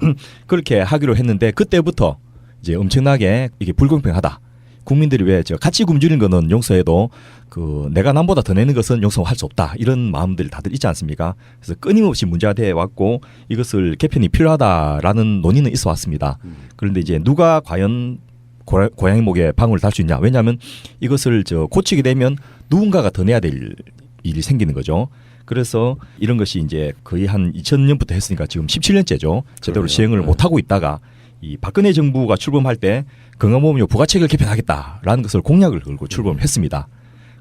그렇게 하기로 했는데 그때부터 이제 엄청나게 이게 불공평하다. 국민들이 왜 저 같이 굶주린 거는 용서해도 그 내가 남보다 더 내는 것은 용서할 수 없다. 이런 마음들이 다들 있지 않습니까? 그래서 끊임없이 문제가 돼 왔고 이것을 개편이 필요하다라는 논의는 있어 왔습니다. 그런데 이제 누가 과연 고양이 목에 방울을 달 수 있냐? 왜냐하면 이것을 저 고치게 되면 누군가가 더 내야 될 일이 생기는 거죠. 그래서 이런 것이 이제 거의 한 2000년부터 했으니까 지금 17년째죠. 제대로 그러네요. 시행을 네. 못 하고 있다가 이 박근혜 정부가 출범할 때 건강보험료 부과체계를 개편하겠다라는 것을 공약을 걸고 출범을 했습니다.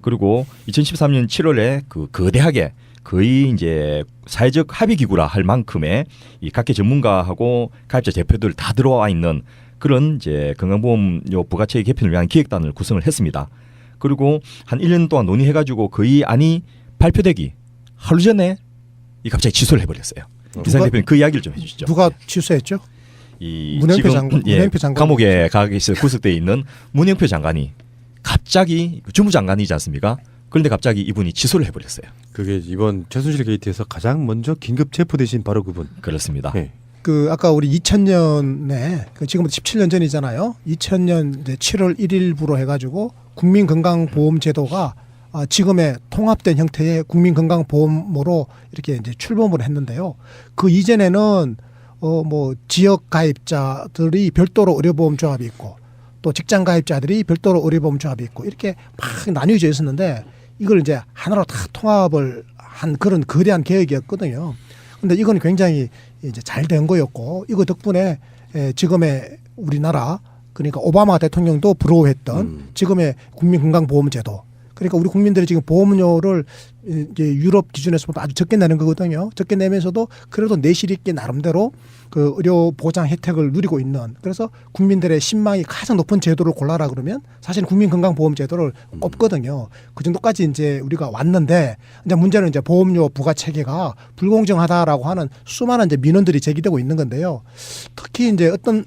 그리고 2013년 7월에 그 거대하게 거의 이제 사회적 합의 기구라 할 만큼의 이 각계 전문가하고 가입자 대표들 다 들어와 있는 그런 이제 건강보험료 부과체계 개편을 위한 기획단을 구성을 했습니다. 그리고 한 1년 동안 논의해가지고 거의 안이 발표되기 하루 전에 이 갑자기 취소를 해버렸어요. 이상희 대표님 그 이야기를 좀 해주시죠. 누가 취소했죠? 이 문영표 지금 장관, 예, 문영표 장관. 감옥에 가 있어 구속돼 있는 문영표 장관이 갑자기 주무장관이지 않습니까? 그런데 갑자기 이분이 취소를 해버렸어요. 그게 이번 최순실 게이트에서 가장 먼저 긴급 체포되신 바로 그분. 그렇습니다. 네. 그 아까 우리 2000년에 그 지금부터 17년 전이잖아요. 2000년 이제 7월 1일부로 해가지고 국민건강보험제도가 지금의 통합된 형태의 국민건강보험으로 이렇게 이제 출범을 했는데요. 그 이전에는 뭐 지역 가입자들이 별도로 의료보험 조합이 있고 또 직장 가입자들이 별도로 의료보험 조합이 있고 이렇게 막 나뉘어져 있었는데 이걸 이제 하나로 다 통합을 한 그런 거대한 계획이었거든요. 근데 이건 굉장히 이제 잘 된 거였고 이거 덕분에 지금의 우리나라 그러니까 오바마 대통령도 부러워했던 지금의 국민건강보험제도 그러니까 우리 국민들이 지금 보험료를 이제 유럽 기준에서 보다 아주 적게 내는 거거든요. 적게 내면서도 그래도 내실 있게 나름대로 그 의료 보장 혜택을 누리고 있는, 그래서 국민들의 신망이 가장 높은 제도를 골라라 그러면 사실 국민건강보험제도를 꼽거든요. 그 정도까지 이제 우리가 왔는데, 이제 문제는 이제 보험료 부과 체계가 불공정하다라고 하는 수많은 이제 민원들이 제기되고 있는 건데요. 특히 이제 어떤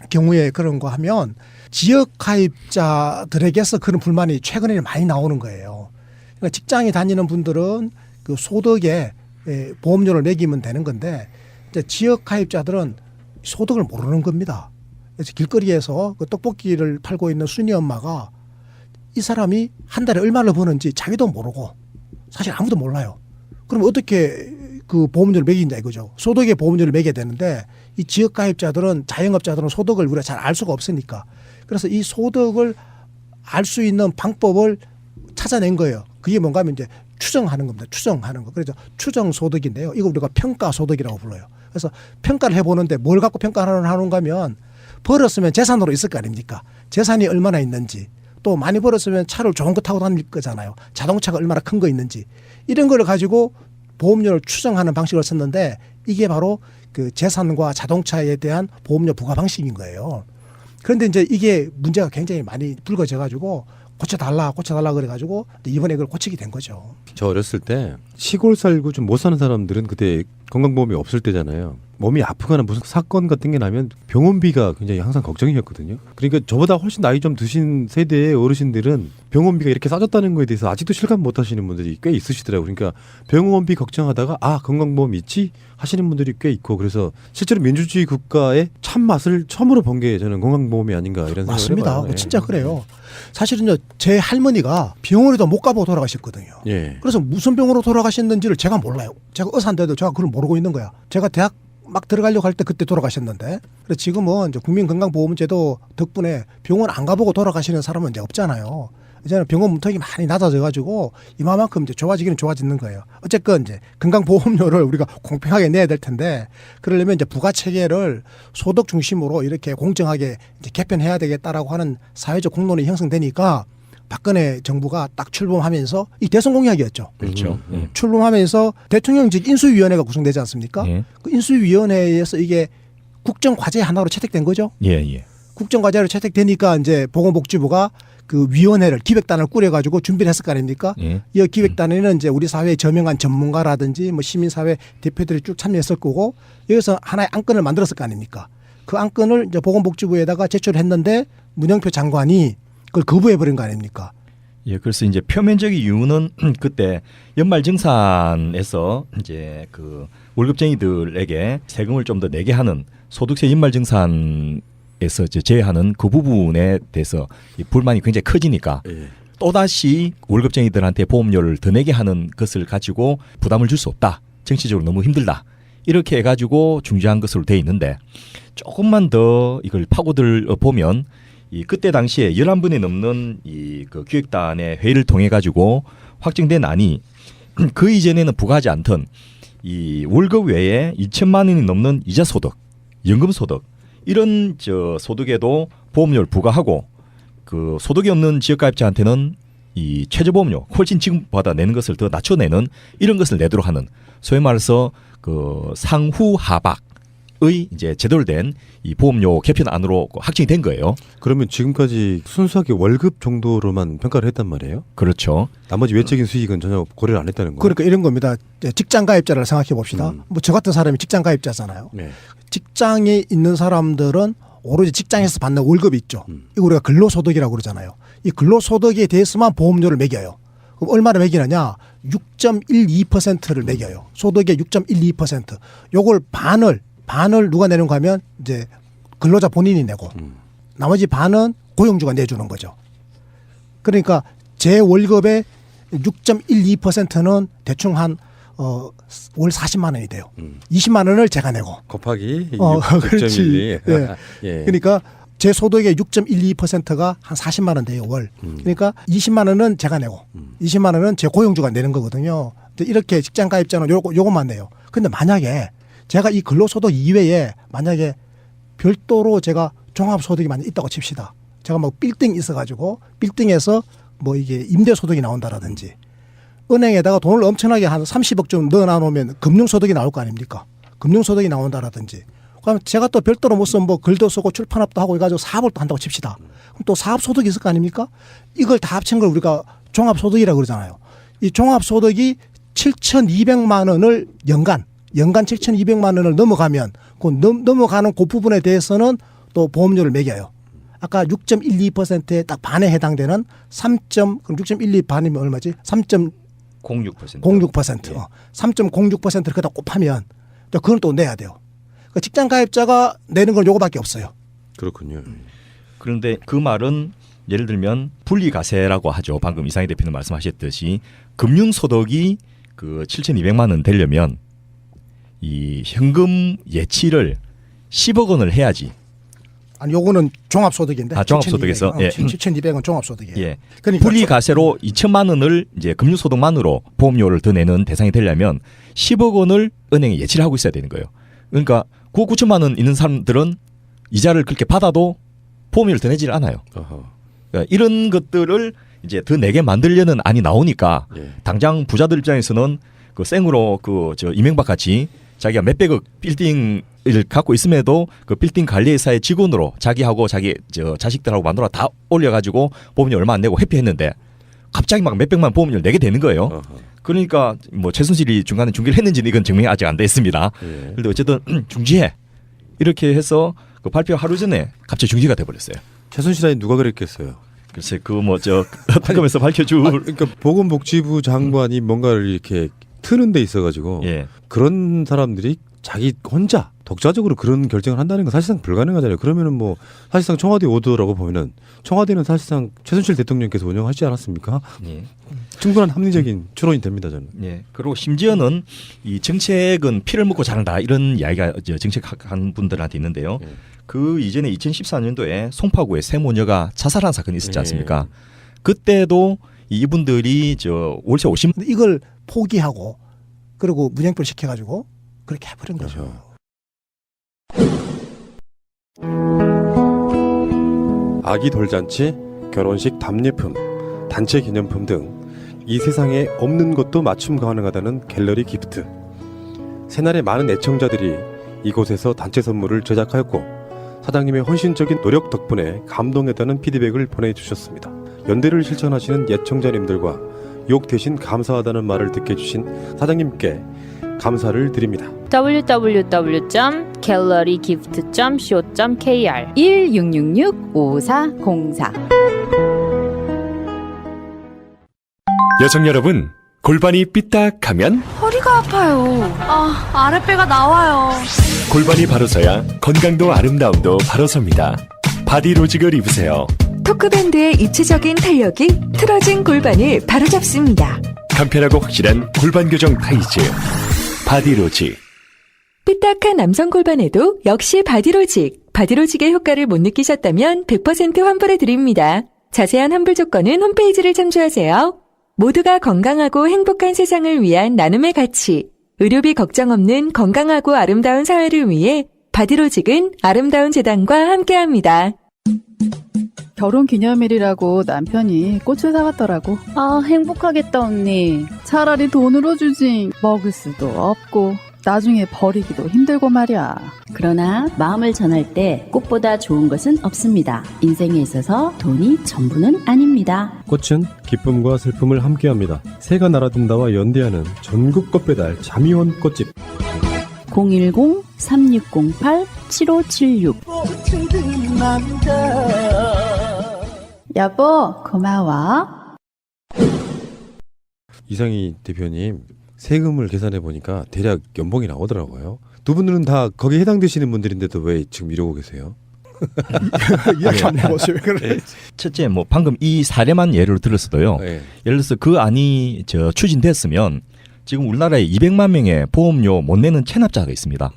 경우에 그런 거 하면 지역 가입자들에게서 그런 불만이 최근에 많이 나오는 거예요. 그러니까 직장에 다니는 분들은 그 소득에 보험료를 매기면 되는 건데, 이제 지역 가입자들은 소득을 모르는 겁니다. 그래서 길거리에서 그 떡볶이를 팔고 있는 순이 엄마가 이 사람이 한 달에 얼마를 버는지 자기도 모르고 사실 아무도 몰라요. 그럼 어떻게 그 보험료를 매긴다 이거죠. 소득에 보험료를 매겨야 되는데, 이 지역 가입자들은, 자영업자들은 소득을 우리가 잘 알 수가 없으니까, 그래서 이 소득을 알 수 있는 방법을 찾아낸 거예요. 그게 뭔가 하면 이제 추정하는 겁니다. 추정하는 거. 그래서 추정 소득인데요. 이거 우리가 평가 소득이라고 불러요. 그래서 평가를 해보는데 뭘 갖고 평가를 하는가 하면, 벌었으면 재산으로 있을 거 아닙니까? 재산이 얼마나 있는지, 또 많이 벌었으면 차를 좋은 거 타고 다닐 거잖아요. 자동차가 얼마나 큰 거 있는지, 이런 걸 가지고 보험료를 추정하는 방식을 썼는데, 이게 바로 그 재산과 자동차에 대한 보험료 부과 방식인 거예요. 그런데 이제 이게 문제가 굉장히 많이 불거져 가지고 고쳐달라 그래가지고 이번에 그걸 고치게 된 거죠. 저 어렸을 때 시골 살고 좀 못 사는 사람들은 그때 건강보험이 없을 때잖아요. 몸이 아프거나 무슨 사건 같은 게 나면 병원비가 굉장히 항상 걱정이었거든요. 그러니까 저보다 훨씬 나이 좀 드신 세대의 어르신들은 병원비가 이렇게 싸졌다는 거에 대해서 아직도 실감 못 하시는 분들이 꽤 있으시더라고요. 그러니까 병원비 걱정하다가 건강보험 있지 하시는 분들이 꽤 있고, 그래서 실제로 민주주의 국가의 참맛을 처음으로 본 게 저는 건강보험이 아닌가 이런 생각을 맞습니다. 해봐요. 예. 진짜 그래요. 사실은요, 제 할머니가 병원에도 못 가보고 돌아가셨거든요. 예. 그래서 무슨 병으로 돌아가셨는지를 제가 몰라요. 제가 의사인데도 제가 그걸 모르고 있는 거야. 제가 대학 막 들어가려고 할 때 그때 돌아가셨는데, 그래서 지금은 이제 국민건강보험제도 덕분에 병원 안 가보고 돌아가시는 사람은 이제 없잖아요. 이제는 병원 문턱이 많이 낮아져가지고 이만큼 이제 좋아지기는 좋아지는 거예요. 어쨌건 이제 건강보험료를 우리가 공평하게 내야 될 텐데, 그러려면 이제 부가 체계를 소득 중심으로 이렇게 공정하게 이제 개편해야 되겠다라고 하는 사회적 공론이 형성되니까, 박근혜 정부가 딱 출범하면서 이 대선 공약이었죠. 그렇죠. 출범하면서 대통령직 인수위원회가 구성되지 않습니까? 예. 그 인수위원회에서 이게 국정과제 하나로 채택된 거죠. 예. 국정과제로 채택되니까 이제 보건복지부가 그 위원회를, 기획단을 꾸려가지고 준비를 했을 거 아닙니까? 예. 이 기획단에는 이제 우리 사회의 저명한 전문가라든지 뭐 시민사회 대표들이 쭉 참여했을 거고, 여기서 하나의 안건을 만들었을 거 아닙니까? 그 안건을 이제 보건복지부에다가 제출했는데 문영표 장관이 그걸 거부해버린 거 아닙니까? 예, 그래서 이제 표면적인 이유는 그때 연말정산에서 이제 그 월급쟁이들에게 세금을 좀 더 내게 하는 소득세 연말정산에서 이제 제외하는 그 부분에 대해서 이 불만이 굉장히 커지니까 예. 또다시 월급쟁이들한테 보험료를 더 내게 하는 것을 가지고 부담을 줄 수 없다. 정치적으로 너무 힘들다. 이렇게 해가지고 중지한 것으로 돼 있는데, 조금만 더 이걸 파고들 보면 이 그때 당시에 11분이 넘는 이 그 기획단의 회의를 통해 가지고 확정된 안이 그 이전에는 부과하지 않던 이 월급 외에 2천만 원이 넘는 이자 소득, 연금 소득, 이런 저 소득에도 보험료를 부과하고, 그 소득이 없는 지역 가입자한테는 이 최저보험료 훨씬 지금보다 내는 것을 더 낮춰내는 이런 것을 내도록 하는, 소위 말해서 그 상후 하박의 이제 제대로 된 이 보험료 개편안으로 확정이 된 거예요. 그러면 지금까지 순수하게 월급 정도로만 평가를 했단 말이에요? 그렇죠. 나머지 외적인 수익은 전혀 고려를 안 했다는 거예요? 그러니까 이런 겁니다. 직장 가입자를 생각해 봅시다. 뭐 저 같은 사람이 직장 가입자잖아요. 네. 직장에 있는 사람들은 오로지 직장에서 받는 월급이 있죠. 이거 우리가 근로소득이라고 그러잖아요. 이 근로소득에 대해서만 보험료를 매겨요. 그럼 얼마를 매기느냐? 6.12%를 매겨요. 소득의 6.12%. 요걸 반을 누가 내는가 하면 이제 근로자 본인이 내고, 나머지 반은 고용주가 내주는 거죠. 그러니까 제 월급의 6.12%는 대충 한 월 40만 원이 돼요. 20만 원을 제가 내고. 곱하기 그렇지. 6.12. 예. 예. 그러니까 제 소득의 6.12%가 한 40만 원 돼요, 월. 그러니까 20만 원은 제가 내고 20만 원은 제 고용주가 내는 거거든요. 이렇게 직장 가입자는 요것만 내요. 근데 만약에 제가 이 근로소득 이외에 만약에 별도로 제가 종합소득이 만약 있다고 칩시다. 제가 뭐 빌딩 있어가지고 빌딩에서 뭐 이게 임대소득이 나온다라든지 은행에다가 돈을 엄청나게 한 30억 좀 넣어놔 놓으면 금융소득이 나올 거 아닙니까? 금융소득이 나온다라든지. 그럼 제가 또 별도로 무슨 뭐 글도 쓰고 출판업도 하고 해가지고 사업을 또 한다고 칩시다. 그럼 또 사업소득이 있을 거 아닙니까? 이걸 다 합친 걸 우리가 종합소득이라고 그러잖아요. 이 종합소득이 7,200만 원을 연간 7,200만 원을 넘어가면 그 넘어가는 그 부분에 대해서는 또 보험료를 매겨요. 아까 6.12%에 딱 반에 해당되는 6.12 반이면 얼마지? 06%. 3.06%. 예. 3.06%를 거기다 곱하면 또 그건 또 내야 돼요. 그 직장 가입자가 내는 건 요거밖에 없어요. 그렇군요. 그런데 그 말은 예를 들면 분리과세라고 하죠. 방금 이상희 대표님 말씀하셨듯이 금융소득이 그 7,200만 원 되려면 이 현금 예치를 10억 원을 해야지. 아니 요거는 종합소득인데. 종합소득에서 7,200원 종합소득이에요. 예. 그러니까 분리과세로 2천만 원을 이제 금융소득만으로 보험료를 더 내는 대상이 되려면 10억 원을 은행에 예치를 하고 있어야 되는 거예요. 그러니까 9천만 원 있는 사람들은 이자를 그렇게 받아도 보험료를 더 내지를 않아요. 그러니까 이런 것들을 이제 더 내게 만들려는 안이 나오니까 당장 부자들 입장에서는 그 생으로 그 저 이명박 같이 자기가 몇백억 빌딩을 갖고 있음에도 그 빌딩 관리회사의 직원으로 자기하고 자기 저 자식들하고 만들어 다 올려가지고 보험료 얼마 안 내고 회피했는데 갑자기 막 몇백만 보험료를 내게 되는 거예요. 그러니까 뭐 최순실이 중간에 중지를 했는지는 이건 증명이 아직 안 됐습니다. 그런데 어쨌든 중지해 이렇게 해서 그 발표 하루 전에 갑자기 중지가 돼버렸어요. 최순실한테 누가 그랬겠어요? 글쎄 그 뭐 저 특검에서 밝혀줄 그러니까 보건복지부 장관이 뭔가를 이렇게 트는 데 있어가지고 예. 그런 사람들이 자기 혼자 독자적으로 그런 결정을 한다는 건 사실상 불가능하잖아요. 그러면은 뭐 사실상 청와대 오더라고 보면은 청와대는 사실상 최순실 대통령께서 운영하지 않았습니까? 예. 충분한 합리적인 추론이 됩니다, 저는. 예. 그리고 심지어는 이 정책은 피를 먹고 자란다 이런 이야기가 정책한 분들한테 있는데요. 그 이전에 2014년도에 송파구에 세 모녀가 자살한 사건이 있었지 않습니까? 그때도 이분들이 저 월세 50. 근데 이걸 포기하고 그리고 무쟁표를 시켜가지고 그렇게 해버린 거죠. 아기 돌잔치, 결혼식 답례품, 단체 기념품 등 이 세상에 없는 것도 맞춤 가능하다는 갤러리 기프트. 새날의 많은 애청자들이 이곳에서 단체 선물을 제작하였고 사장님의 헌신적인 노력 덕분에 감동했다는 피드백을 보내주셨습니다. 연대를 실천하시는 애청자님들과 욕 대신 감사하다는 말을 듣게 해주신 사장님께 감사를 드립니다. www.gallerygift.co.kr 1666-5404 여성 여러분, 골반이 삐딱하면 허리가 아파요. 아랫배가 나와요. 골반이 바로 서야 건강도 아름다움도 바로 섭니다. 바디로직을 입으세요. 토크밴드의 입체적인 탄력이 틀어진 골반을 바로잡습니다. 간편하고 확실한 골반 교정 타이즈 바디로직. 삐딱한 남성 골반에도 역시 바디로직. 바디로직의 효과를 못 느끼셨다면 100% 환불해 드립니다. 자세한 환불 조건은 홈페이지를 참조하세요. 모두가 건강하고 행복한 세상을 위한 나눔의 가치. 의료비 걱정 없는 건강하고 아름다운 사회를 위해 바디로직은 아름다운 재단과 함께합니다. 결혼 기념일이라고 남편이 꽃을 사왔더라고. 행복하겠다, 언니. 차라리 돈으로 주지. 먹을 수도 없고 나중에 버리기도 힘들고 말이야. 그러나 마음을 전할 때 꽃보다 좋은 것은 없습니다. 인생에 있어서 돈이 전부는 아닙니다. 꽃은 기쁨과 슬픔을 함께합니다. 새가 날아든다와 연대하는 전국 꽃배달 자미원 꽃집 010-3608-7576 여보 고마워. 이상희 대표님 세금을 계산해 보니까 대략 연봉이 나오더라고요. 두 분들은 다 거기에 해당되시는 분들인데도 왜 지금 이러고 계세요? 이야기 한번 해보세요. 첫째 뭐 방금 이 사례만 예를 들었어도요. 네. 예를 들어서 그 안이 저 추진됐으면 지금 우리나라에 200만 명의 보험료 못 내는 체납자가 있습니다.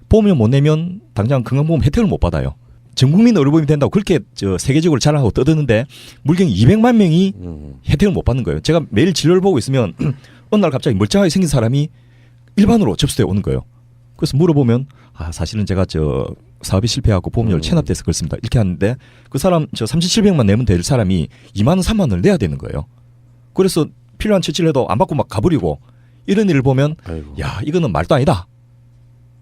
보험료 못 내면 당장 건강보험 혜택을 못 받아요. 전 국민 의료보험이 된다고 그렇게 저 세계적으로 자랑하고 떠드는데 물경이 200만 명이 혜택을 못 받는 거예요. 제가 매일 진료를 보고 있으면 어느 날 갑자기 멀쩡하게 생긴 사람이 일반으로 접수돼 오는 거예요. 그래서 물어보면 사실은 제가 저 사업이 실패하고 보험료를 체납돼서 그렇습니다. 이렇게 하는데 그 사람 저 3,700만 내면 될 사람이 2만 원, 3만 원을 내야 되는 거예요. 그래서 필요한 처치를 해도 안 받고 막 가버리고 이런 일을 보면 아이고. 야 이거는 말도 아니다.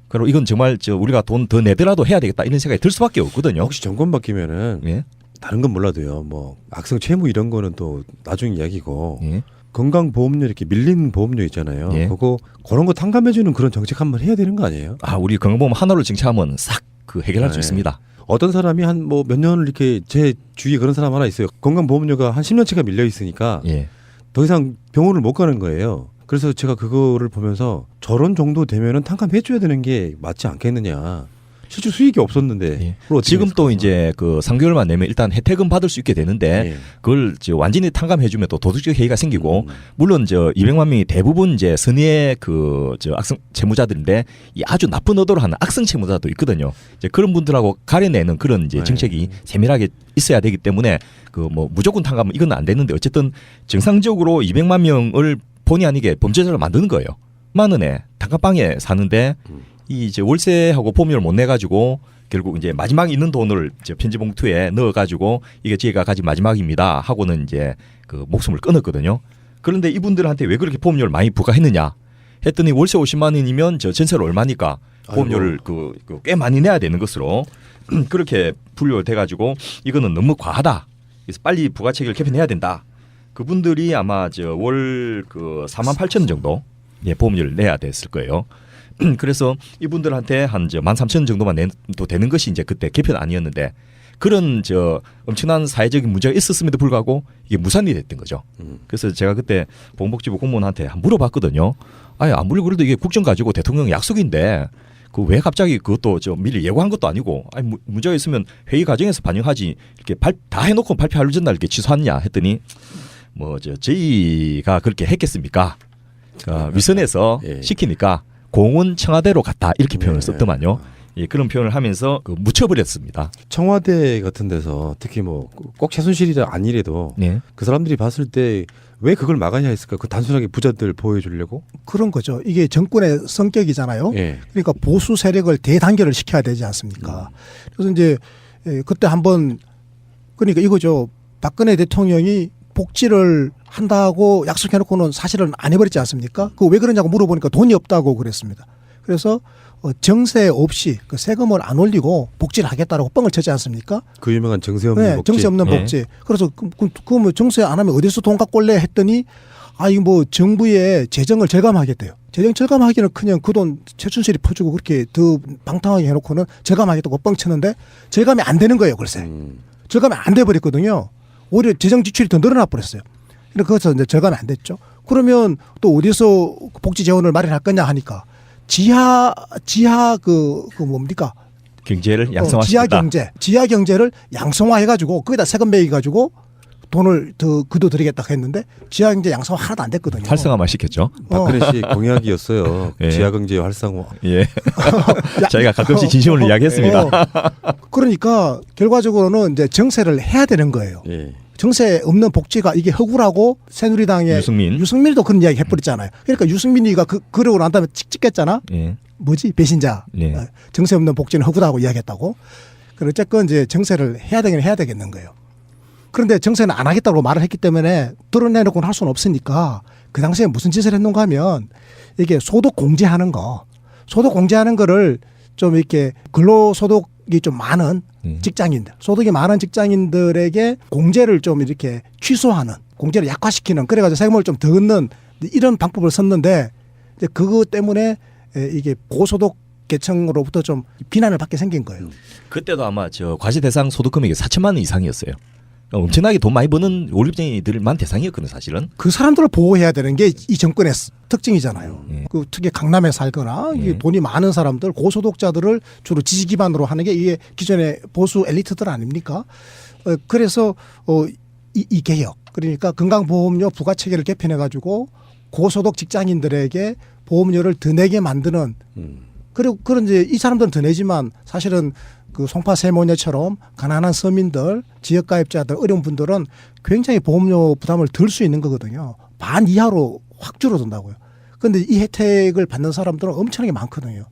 그리고 이건 정말 우리가 돈 더 내더라도 해야 되겠다 이런 생각이 들 수밖에 없거든요. 혹시 정권 바뀌면은 예? 다른 건 몰라도요. 뭐 악성 채무 이런 거는 또 나중 이야기고 예? 건강보험료 이렇게 밀린 보험료 있잖아요. 예. 그런 거 탕감해주는 그런 정책 한번 해야 되는 거 아니에요? 아 우리 건강보험 하나로 정착하면 싹 그 해결할 수 네. 있습니다. 어떤 사람이 한 뭐 몇 년을 이렇게 제 주위에 그런 사람 하나 있어요. 건강보험료가 한 10년치가 밀려 있으니까 예. 더 이상 병원을 못 가는 거예요. 그래서 제가 그거를 보면서 저런 정도 되면은 탕감해줘야 되는 게 맞지 않겠느냐. 실제 수익이 없었는데 예. 그걸 어떻게 지금 또 했을까? 이제 그 3개월만 내면 일단 혜택은 받을 수 있게 되는데 예. 그걸 완전히 탕감해주면 또 도덕적 해이가 생기고 물론 200만 명이 대부분 이제 선의의 악성 채무자들인데 이 아주 나쁜 의도로 하는 악성 채무자도 있거든요. 이제 그런 분들하고 가려내는 그런 이제 정책이 세밀하게 있어야 되기 때문에 뭐 무조건 탕감은 이건 안 되는데 어쨌든 정상적으로 200만 명을 본의 아니게 범죄자를 만드는 거예요. 10,000 원에 단칸방에 사는데 이 이제 월세하고 보험료를 못 내 가지고 결국 이제 마지막에 있는 돈을 이제 편지 봉투에 넣어 가지고 이게 제가 가진 마지막입니다 하고는 이제 그 목숨을 끊었거든요. 그런데 이분들한테 왜 그렇게 보험료를 많이 부과했느냐 했더니 월세 50만 원이면 저 전세를 얼마니까 보험료를 꽤 많이 내야 되는 것으로 그렇게 분류돼 가지고 이거는 너무 과하다. 그래서 빨리 부가책을 개편해야 된다. 그분들이 아마 월 48,000원 정도 보험료를 내야 됐을 거예요. 그래서 이분들한테 한 13,000원 정도만 내도 되는 것이 이제 그때 개편 아니었는데 그런 엄청난 사회적인 문제가 있었음에도 불구하고 이게 무산이 됐던 거죠. 그래서 제가 그때 보건복지부 공무원한테 물어봤거든요. 아니 아무리 그래도 이게 국정 가지고 대통령 약속인데 그 왜 갑자기 그것도 미리 예고한 것도 아니고 아니 문제가 있으면 회의 과정에서 반영하지 이렇게 다 해놓고 발표하루 전날 이렇게 취소하냐 했더니 저희가 그렇게 했겠습니까? 위선에서 예. 시키니까 공은 청와대로 갔다 이렇게 표현을 썼더만요. 예, 그런 표현을 하면서 묻혀버렸습니다. 청와대 같은 데서 특히 뭐 꼭 최순실이 아니래도 네. 그 사람들이 봤을 때 왜 그걸 막아야 했을까? 그 단순하게 부자들 보여주려고? 그런 거죠. 이게 정권의 성격이잖아요. 예. 그러니까 보수 세력을 대단결을 시켜야 되지 않습니까? 그래서 이제 그때 한번 그러니까 이거죠. 박근혜 대통령이 복지를 한다고 약속해놓고는 사실은 안 해버렸지 않습니까? 그거 왜 그러냐고 물어보니까 돈이 없다고 그랬습니다. 그래서 정세 없이 그 세금을 안 올리고 복지를 하겠다라고 뻥을 쳤지 않습니까? 그 유명한 정세 없는 네, 복지. 정세 없는 네. 복지. 그래서 뭐 정세 안 하면 어디서 돈 갖고 올래 했더니 이거 뭐 정부의 재정을 절감하겠대요. 재정 절감하기는 그냥 그 돈 최순실이 퍼주고 그렇게 더 방탕하게 해놓고는 절감하겠다고 뻥쳤는데 절감이 안 되는 거예요, 글쎄. 절감이 안 돼버렸거든요. 오히려 재정 지출이 더 늘어나 버렸어요. 그래서 거기서 이제 절감이 안 됐죠. 그러면 또 어디서 복지 재원을 마련할 거냐 하니까 지하 뭡니까? 경제를 지하 양성화시켰다. 지하 경제를 양성화해가지고 거기다 세금 매겨가지고 돈을 더 거둬들이겠다 했는데 지하 경제 양성화 하나도 안 됐거든요. 활성화만 시켰죠. 박근혜 씨 공약이었어요. 예. 지하경제 활성화. 예. 저희가 가끔씩 진심을 이야기했습니다. 그러니까 결과적으로는 이제 정세를 해야 되는 거예요. 예. 정세 없는 복지가 이게 허구라고 새누리당의 유승민도 그런 이야기 해버렸잖아요. 그러니까 유승민이가 그러고 난 다음에 찍겠잖아. 예. 뭐지 배신자. 예. 정세 없는 복지는 허구라고 이야기했다고. 그래 어쨌건 이제 정세를 해야 되긴 해야 되겠는 거예요. 그런데 정세는 안 하겠다고 말을 했기 때문에 드러내놓고는 할 수는 없으니까 그 당시에 무슨 짓을 했는가 하면 이게 소득 공제하는 거를 좀 이렇게 근로소득이 좀 많은 직장인들, 소득이 많은 직장인들에게 공제를 좀 이렇게 취소하는, 공제를 약화시키는, 그래가지고 세금을 좀 더 얻는 이런 방법을 썼는데 이제 그거 때문에 이게 고소득 계층으로부터 좀 비난을 받게 생긴 거예요. 그때도 아마 과세 대상 소득 금액이 4천만 원 이상이었어요. 엄청나게 돈 많이 버는 월급쟁이들만 대상이었거든요, 사실은. 그 사람들을 보호해야 되는 게 이 정권의 특징이잖아요. 그 특히 강남에 살거나 이게 돈이 많은 사람들, 고소득자들을 주로 지지 기반으로 하는 게 이게 기존의 보수 엘리트들 아닙니까? 그래서 이 개혁, 그러니까 건강보험료 부과체계를 개편해가지고 고소득 직장인들에게 보험료를 더 내게 만드는 그리고 그런 이제 이 사람들은 더 내지만 사실은 그 송파 세모녀처럼 가난한 서민들, 지역가입자들, 어려운 분들은 굉장히 보험료 부담을 덜 수 있는 거거든요. 반 이하로 확 줄어든다고요. 그런데 이 혜택을 받는 사람들은 엄청나게 많거든요.